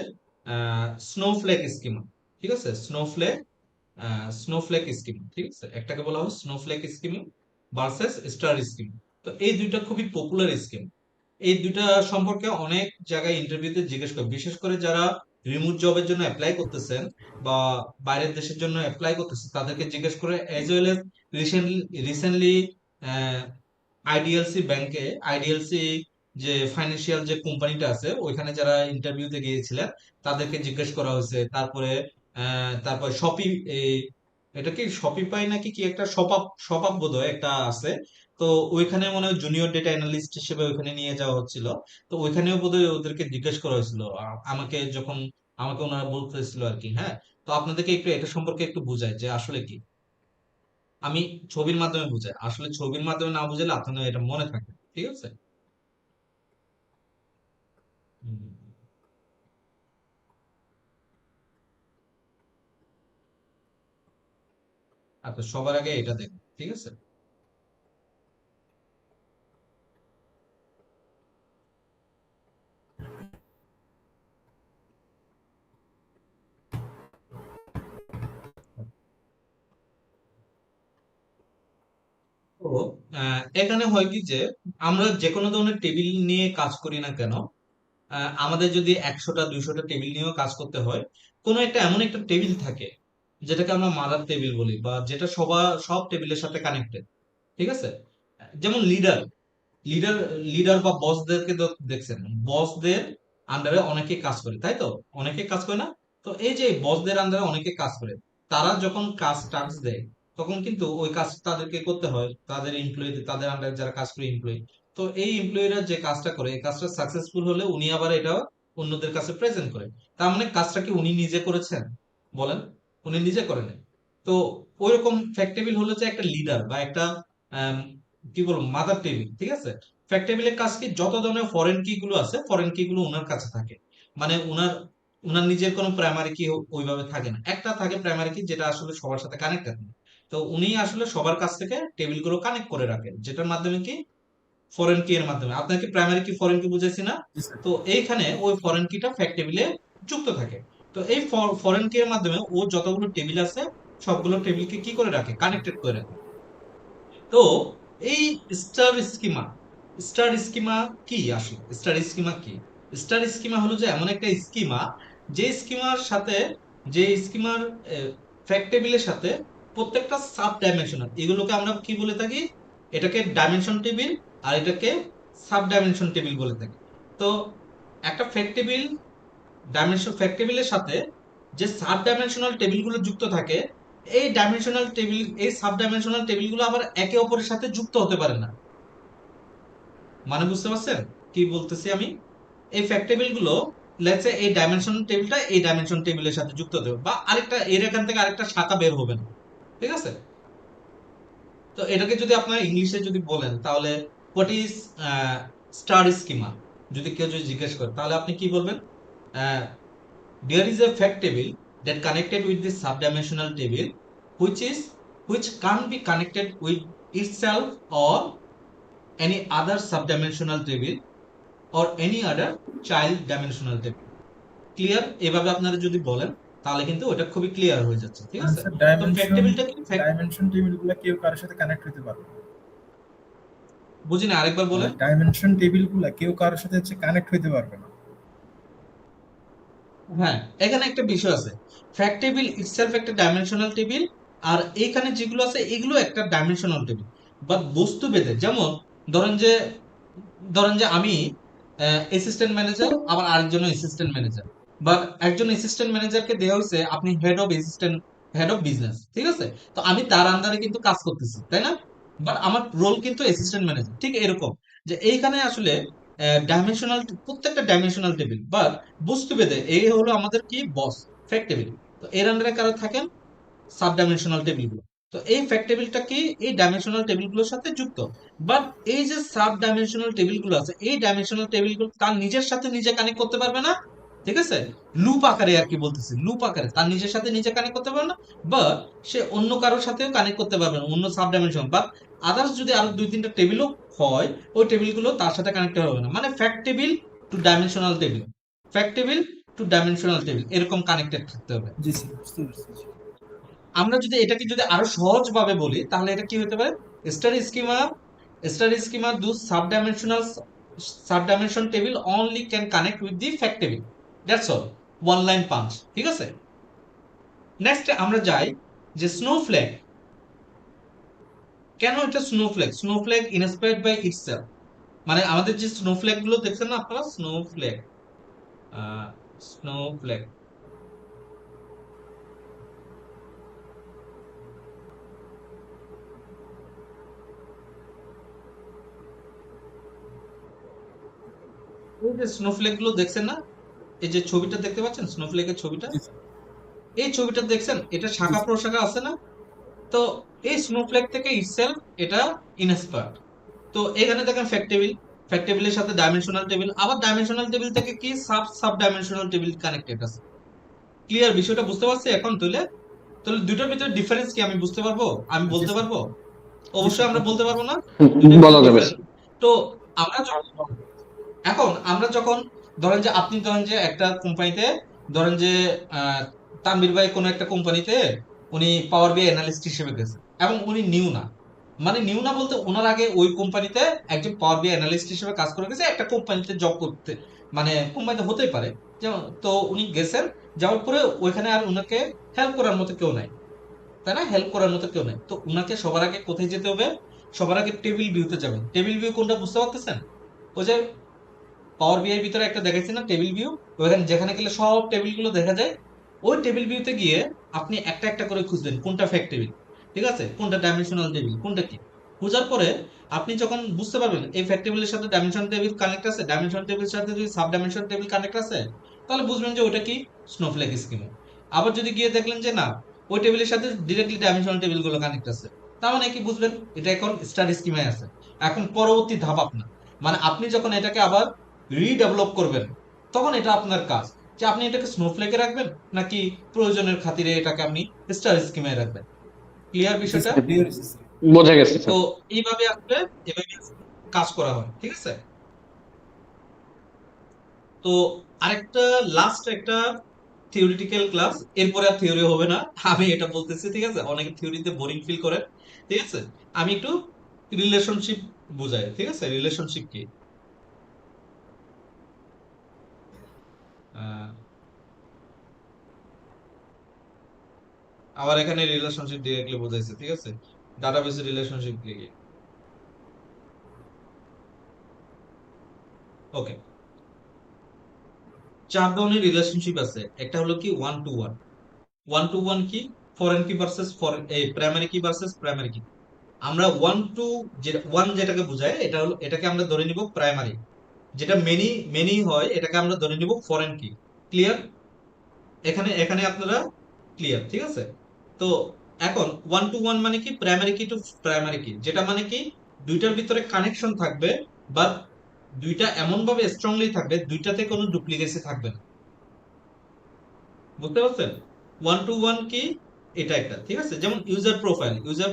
Speaker 1: স্নোফ্লেক স্কিমা, ঠিক আছে, স্নোফ্লেক স্কিম, ঠিক আছে, একটাকে বলা হয় snowflake scheme versus star scheme. তো এই দুইটা খুবই পপুলার স্কিম। এই দুইটা সম্পর্কে অনেক জায়গায় ইন্টারভিউতে জিজ্ঞেস করে, বিশেষ করে যারা রিমোট জবের জন্য অ্যাপ্লাই করতেছেন বা বাইরের দেশের জন্য অ্যাপ্লাই করতেছেন তাদেরকে জিজ্ঞেস করে, as well as recently IDLC যে ফাইন্যান্সিয়াল যে কোম্পানিটা আছে ওইখানে যারা ইন্টারভিউতে গিয়েছিলেন তাদেরকে জিজ্ঞেস করা হয়েছে। তারপর এটা কি শপিপাই নাকি কি একটা শপাপ বোধহয় একটা আছে। তো ওইখানে মনে হয় জুনিয়র ডেটা অ্যানালিস্ট হিসেবে ওইখানে নিয়ে যাওয়া হচ্ছিল। তো ওইখানেও বোধহয় ওদেরকে জিজ্ঞেস করা হয়েছিল, আমাকে ওনারা বলতেছিল আর কি। হ্যাঁ, তো আপনাদেরকে একটু এটা সম্পর্কে একটু বুঝাই যে আসলে কি, আমি ছবির মাধ্যমে বুঝাই, আসলে ছবির মাধ্যমে না বুঝালে আপনাদের এটা মনে থাকবে, ঠিক আছে? হুম। আচ্ছা, সবার আগে এটা দেখুন, ঠিক আছে? তো এখানে হয় কি যে আমরা যে কোনো ধরনের টেবিল নিয়ে কাজ করি না কেন, আমাদের যদি 100টা 200টা টেবিল নিয়েও কাজ করতে হয়, কোনো একটা এমন একটা টেবিল থাকে যেটাকে আমরা মাদার টেবিল বলি, বা যেটা সব টেবিলের সাথে কানেক্টেড, ঠিক আছে? যেমন লিডার লিডার লিডার বা বসদেরকে তো দেখছেন, বসদের আন্ডারে অনেকে কাজ করে, তাই তো? অনেকে কাজ করে না? তো এই যে বসদের আন্ডারে অনেকে কাজ করে, তারা যখন কাজ টাস্ক দেয় তখন কিন্তু ওই কাজ তাদেরকে করতে হয়, তাদের এমপ্লয়ি, তাদের আন্ডারে যারা কাজ করে এমপ্লয়ি। তো এই এমপ্লয়িরা যে কাজটা করে, এই কাজটা সাকসেসফুল হলে উনি আবার এটা অন্যদের কাছে প্রেজেন্ট করে। তার মানে কাজটা কি উনি নিজে করেছেন? বলেন, উনি নিজে করেন। তো ওইরকম ফ্যাক্ট টেবিল হলো যে একটা লিডার বা একটা আম, কি বলবো, মাদার টেবিল, ঠিক আছে? ফ্যাক্ট টেবিলের কাজ কি, যত ধরনের ফরেন কি গুলো আছে ফরেন কি গুলো ওনার কাছে থাকে। মানে উনার উনার নিজের কোনো প্রাইমারি কি ওইভাবে থাকে না, একটা থাকে প্রাইমারি কি যেটা আসলে সবার সাথে কানেক্টেড। তো উনি আসলে সবার কাছ থেকে টেবিল গুলো কানেক্ট করে রাখেন, যেটার মাধ্যমে কি, ফরেন কি এর মাধ্যমে। আপনাকে প্রাইমারি কি ফরেন কি বুঝাইছি না?
Speaker 3: জি স্যার।
Speaker 1: তো এইখানে ওই ফরেন কিটা ফ্যাক্ট টেবিলে যুক্ত থাকে। তো এই ফরেন কি এর মাধ্যমে ও যতগুলো টেবিল আছে সবগুলো টেবিলকে কি করে রাখে, কানেক্টেড করে রাখে। তো এই স্টার স্কিমা কি, আসলে স্টার স্কিমা হলো যে এমন একটা স্কিমা, যে স্কিমার সাথে যে স্কিমার ফ্যাক্ট টেবিলের সাথে প্রত্যেকটা সাব ডাইমেনশনাল, এগুলোকে আমরা কি বলে থাকি, এটাকে ডাইমেনশন টেবিল আর এটাকে সাব ডাইমেনশন টেবিল বলে থাকি। তো একটা ফ্যাক্ট টেবিলের সাথে যে সাব ডাইমেনশনাল টেবিলগুলো যুক্ত থাকে, এই সাব ডাইমেনশনাল টেবিলগুলো আবার একে অপরের সাথে যুক্ত হতে পারে না। মানে বুঝতে পারছেন কি বলতেছি আমি? এই ফ্যাক্ট টেবিল গুলো, লেটস সে এই ডাইমেনশন টেবিলটা এই ডাইমেনশন টেবিলের সাথে যুক্ত দেবে, বা আরেকটা এর এখান থেকে আরেকটা শাখা বের হবে না, ঠিক আছে? তো এটাকে যদি আপনার ইংলিশে যদি বলেন তাহলে হোয়াট ইজ স্টার স্কিমা, যদি কেউ যদি জিজ্ঞেস করে তাহলে আপনি কি বলবেন? There is a fact table that connected with the subdimensional table, which can't be connected with itself or any other subdimensional table or any other child dimensional table. Clear? এভাবে আপনারা যদি বলেন তাহলে কিন্তু ওটা খুবই ক্লিয়ার হয়ে যাচ্ছে, ঠিক আছে?
Speaker 3: স্যার
Speaker 1: তো ফ্যাক্ট টেবিলটা কি
Speaker 3: ডাইমেনশন টেবিলগুলো কেউ কারোর সাথে কানেক্ট হতে পারবে না।
Speaker 1: বুঝিনি, আরেকবার বলেন।
Speaker 3: ডাইমেনশন টেবিলগুলো কেউ কারোর সাথে কানেক্ট হতে পারবে না।
Speaker 1: হ্যাঁ, এখানে একটা বিষয় আছে, ফ্যাক্ট টেবিল ইটসেলফ একটা ডাইমেনশনাল টেবিল, আর এখানে যেগুলো আছে এগুলো একটা ডাইমেনশনাল টেবিল, বাট বস্তু ভেদে। যেমন ধরেন যে আমি অ্যাসিস্ট্যান্ট ম্যানেজার, আবার আরেকজন অ্যাসিস্ট্যান্ট ম্যানেজার, বাট একজন অ্যাসিস্ট্যান্ট ম্যানেজারকে দেওয়া হয়েছে আপনি হেড অফ বিজনেস, ঠিক আছে? তো আমি তার আন্ডারে কিন্তু কাজ করতেছি, তাই না? বাট আমার রোল কিন্তু অ্যাসিস্ট্যান্ট ম্যানেজার। ঠিক এরকম যে এইখানে আসলে ডাইমেনশনাল, প্রত্যেকটা ডাইমেনশনাল টেবিল, বাট বস্তুভেদে এই হলো আমাদের কি বস, ফ্যাক্ট টেবিল। তো এর আন্ডারে কারো থাকেন সাব ডাইমেনশনাল টেবিলগুলো। তো এই ফ্যাক্ট টেবিলটা কি এই ডাইমেনশনাল টেবিলগুলোর সাথে যুক্ত, বাট এই যে সাব ডাইমেনশনাল টেবিলগুলো আছে এই ডাইমেনশনাল টেবিলগুলো তার নিজের সাথে নিজে কানেক্ট করতে পারবে না, ঠিক আছে? লুপ আকারে আর কি বলতেছি, লুপ আকারে তার নিজের সাথে নিজে কানেক্ট করতে পারবে না, বা সে অন্য কারোর সাথেও কানেক্ট করতে পারবে না, অন্য সাব ডাইমেনশন বা আদার্স যদি আরো দুই তিনটা টেবিলও হয় ওই টেবিলগুলো তার সাথে কানেক্ট হবে না। মানে fact table to dimensional table, fact table to dimensional table, এরকম কানেক্টেড থাকতে হবে।
Speaker 3: জি স্যার, বুঝতে পারছি।
Speaker 1: আমরা যদি এটাকে যদি আরো সহজ ভাবে বলি তাহলে এটা কি হতে পারে, স্টার স্কিমা দু sub dimension table only can connect with the fact table, that's all, one line punch, ঠিক আছে? নেক্সট আমরা যাই যে স্নোফ্লেক। কেন এটা snowflake? Snowflake inspired by itself, মানে আমাদের যে স্নোফ্লেক গুলো দেখছেন না আপনারা, স্নোফ্লেক, স্নোফ্লেক, এই যে স্নোফ্লেক গুলো দেখছেন না, এই যে ছবিটা দেখতে পাচ্ছেন স্নোফ্লেকের ছবিটা,
Speaker 3: জি স্যার,
Speaker 1: এই ছবিটা দেখছেন, এটা
Speaker 3: জি
Speaker 1: শাখা
Speaker 3: স্যার।
Speaker 1: প্রশাখা আছে না? তো এই স্নোফ্লেক থেকে ইটসেলফ এটা ইন্সপায়ার্ড। তো এখানে দেখেন ফ্যাক্ট টেবিলের সাথে ডাইমেনশনাল টেবিল, আবার ডাইমেনশনাল টেবিল থেকে কি sub sub dimensional table connected আছে। ক্লিয়ার? বিষয়টা বুঝতে পারছি এখন? তাহলে তাহলে দুটোর ভিতরে ডিফারেন্স কি আমি বুঝতে পারবো, আমি
Speaker 3: জি
Speaker 1: বলতে
Speaker 3: স্যার,
Speaker 1: পারবো?
Speaker 3: জি
Speaker 1: অবশ্যই
Speaker 3: স্যার,
Speaker 1: আমরা
Speaker 3: বলতে
Speaker 1: বলতে পারবো
Speaker 3: পারছি।
Speaker 1: না দুটোর
Speaker 2: বলা
Speaker 1: ভিতরে
Speaker 2: যাবে।
Speaker 1: ডিফারেন্স। তো আমরা যখন ধরেন যে আপনি ধরেন যে একটা কোম্পানিতে, ধরেন যে আহ, তানভীর ভাই কোনো একটা কোম্পানিতে উনি পাওয়ার বিআই অ্যানালিস্ট হিসেবে গেছে, এবং উনি নিউ না, মানে নিউ না বলতে ওনার আগে ওই কোম্পানিতে একজন পাওয়ার বিআই অ্যানালিস্ট হিসেবে কাজ করে গেছে, একটা কোম্পানিতে জব করতে, মানে কোম্পানিতে হতেই পারে। যেমন তো উনি গেছেন, যাওয়ার পরে ওইখানে আর ওনাকে হেল্প করার মতো কেউ নাই, তাই না? হেল্প করার মতো কেউ নাই। তো উনাকে সবার আগে কোথায় যেতে হবে? সবার আগে টেবিল ভিউতে যাবেন। টেবিল ভিউ কোনটা বুঝতে পারতেছেন? ওই যে পাওয়ার বিআই এর ভিতরে একটা দেখাইছি না টেবিল ভিউ, ওখানে যেখানে গেলে সব টেবিল গুলো দেখা যায়, ওই টেবিল ভিউতে গিয়ে আপনি একটা একটা করে খুঁজবেন কোনটা ফ্যাক্ট টেবিল, ঠিক আছে? কোনটা ডাইমেনশনাল টেবিল, কোনটা কি। খোঁজার পরে আপনি যখন বুঝতে পারবেন এই ফ্যাক্ট টেবিলের সাথে ডাইমেনশন টেবিল কানেক্ট আছে, ডাইমেনশন টেবিলের সাথে যদি সাব ডাইমেনশন টেবিল কানেক্ট আছে, তাহলে বুঝবেন যে ওটা কি, স্নোফ্লেক স্কিম। আবার যদি গিয়ে দেখলেন যে না, ওই টেবিলের সাথে ডিরেক্টলি ডাইমেনশনাল টেবিল গুলো কানেক্ট আছে, তার মানে কি বুঝবেন, এটা এখন স্টার স্কিমায় আছে। এখন পরবর্তী ধাপ আপনার, মানে আপনি যখন এটাকে আবার রিডেভেলপ করবেন তখন এটা আপনার কাজ, যে আপনি এটাকে স্নোফ্লেকে রাখবেন নাকি প্রয়োজনের খাতিরে এটাকে আপনি স্টার স্কিমে রাখবেন। ক্লিয়ার
Speaker 3: জি
Speaker 1: বিষয়টা?
Speaker 3: স্যার, ক্লিয়ার হয়েছে স্যার।
Speaker 2: বোঝা গেছে
Speaker 1: তো
Speaker 2: স্যার।
Speaker 1: এইভাবে আসলে এভাবে কাজ করা হয়, ঠিক আছে? তো আরেকটা লাস্ট একটা থিওরিটিক্যাল ক্লাস, এরপরে আর থিওরি হবে না, আমি এটা বলতেছি, ঠিক আছে? অনেকে থিওরিতে বোরিং ফিল করে, ঠিক আছে? আমি একটু রিলেশনশিপ বুঝাই, ঠিক আছে? রিলেশনশিপ কি, আহ, আবার এখানে রিলেশনশিপ ডিরেক্টলি বোঝাইছে, ঠিক আছে? ডাটাবেসে রিলেশনশিপ কি? ওকে, চার ধরনের রিলেশনশিপ আছে। একটা হলো কি one to one. One to one কি, ফরেন কি ভার্সেস ফরেন, এই primary key versus primary key. আমরা ওয়ান টু, যে ওয়ান যেটাকে বোঝায় এটা হলো, এটাকে আমরা ধরে নিব প্রাইমারি। যেটা মেনি মেনি হয় এটাকে আমরা ধরে নিব ফরেন কি। ক্লিয়ার? এখানে এখানে আপনারা ক্লিয়ার, ঠিক আছে? তো এখন ওয়ান টু ওয়ান মানে কি, প্রাইমারি কি টু প্রাইমারি কি, যেটা মানে কি দুইটার ভিতরে কানেকশন থাকবে, বা দুইটা এমন ভাবে স্ট্রংলি থাকবে দুইটাতে কোনো ডুপ্লিকেসি থাকবে না। বুঝতে পারছেন? ওয়ান টু ওয়ান কি, এটা একটা, ঠিক আছে? যেমন user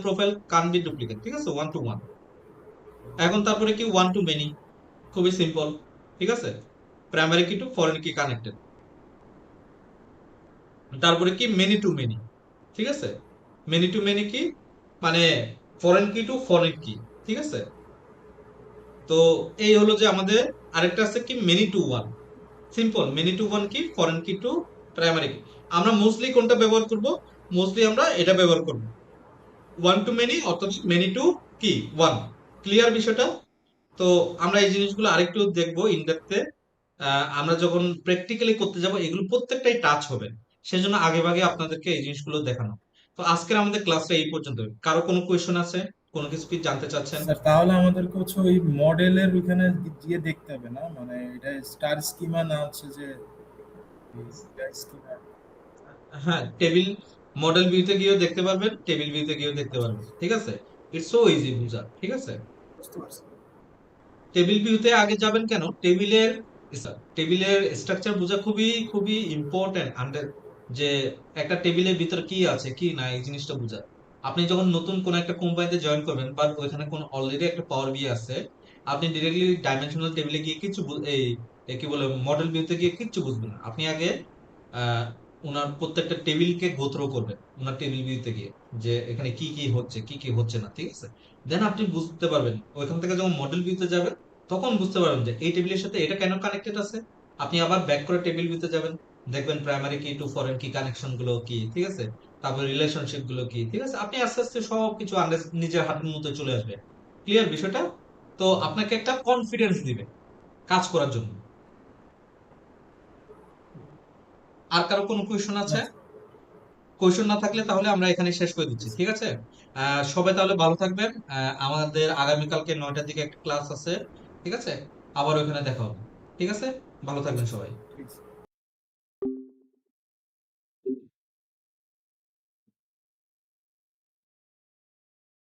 Speaker 1: profile can be duplicate, ঠিক আছে? One to one. এখন তারপরে কি ওয়ান টু মেনি, খুবই সিম্পল, ঠিক আছে, প্রাইমারি কি টু ফরেন কি কানেক্টেড। তারপরে কি মেনি টু মেনি, ঠিক আছে, মেনি টু মেনি কি মানে ফরেন কি টু ফরেন কি, ঠিক আছে। তো এই হলো যে আমাদের আরেকটা আছে কি many two one, simple many two one কি ফরেন কি টু প্রাইমারি কি। আমরা মোস্টলি কোনটা ব্যবহার করব, মোস্টলি আমরা এটা ব্যবহার করব, ওয়ান টু মেনি অথবা মেনি টু কি ওয়ান। ক্লিয়ার বিষয়টা? তো আমরা এই জিনিসগুলো আরেকটু দেখবো ইনডেপথে, আমরা যখন প্র্যাকটিক্যালি করতে যাব এগুলো প্রত্যেকটাই টাচ হবে, সেজন্য আগে ভাগে আপনাদেরকে এই জিনিসগুলো দেখানো। তো আজকের আমাদের ক্লাসটা এই পর্যন্ত। কারো কোনো কোয়েশ্চেন আছে, কোনো কিছু কি জানতে চাচ্ছেন?
Speaker 3: স্যার তাহলে আমাদেরকে হচ্ছে ওই মডেলের ওইখানে গিয়ে দেখতে হবে না, মানে এটা স্টার স্কিমা না হচ্ছে যে স্কিমা?
Speaker 1: হ্যাঁ, টেবিল মডেল ভিউতে গিয়েও দেখতে পারবেন, টেবিল ভিউতে গিয়েও দেখতে পারবেন, ঠিক আছে। ইটস সো ইজি বুঝা, ঠিক আছে।
Speaker 3: বুঝতে পারছি।
Speaker 1: টেবিল ভিউতে আগে যাবেন কেন, টেবিলের স্ট্রাকচার বোঝা খুবই খুবই ইম্পর্টেন্ট। যে একটা টেবিলের ভিতরে কি আছে কি না এই জিনিসটা বোঝা। আপনি যখন নতুন কোন একটা কোম্পানিতে জয়েন করবেন বা ওইখানে কোন অলরেডি একটা পাওয়ার বি আছে, আপনি ডিরেক্টলি ডাইমেনশনাল টেবিলে গিয়ে কিছু কি বলে মডেল ভিউতে গিয়ে কিচ্ছু বুঝবেন না। আপনি আগে আহ ওনার প্রত্যেকটা টেবিলকে গোথ্রো করবেন ওনার টেবিল ভিউতে গিয়ে, যে এখানে কি কি হচ্ছে কি কি হচ্ছে না, ঠিক আছে। দেন আপনি বুঝতে পারবেন, ওইখান থেকে যখন মডেল ভিউতে যাবেন তখন বুঝতে পারবেন যে এই টেবিলের সাথে এটা কেন কানেক্টেড আছে। আপনি আবার ব্যাক করে টেবিল ভিউতে যাবেন, দেখবেন প্রাইমারি কি টু ফরেন কি কানেকশন গুলো কি, ঠিক আছে, তারপর রিলেশনশিপ গুলো কি, ঠিক আছে। আপনি আস্তে আস্তে সবকিছু নিজের হাতের মধ্যে চলে আসবে। ক্লিয়ার বিষয়টা? তো আপনাকে একটা কনফিডেন্স দিবে কাজ করার জন্য। আর কারো কোনো কোয়েশন আছে? কোয়েশন না থাকলে তাহলে আমরা এখানে শেষ করে দিচ্ছি, ঠিক আছে। সবাই তাহলে ভালো থাকবেন। আমাদের আগামীকালকে 9টার দিকে একটা ক্লাস আছে, ঠিক আছে, আবার ওখানে দেখা হবে, ঠিক আছে। ভালো থাকবেন সবাই।
Speaker 3: ঠিক আছে।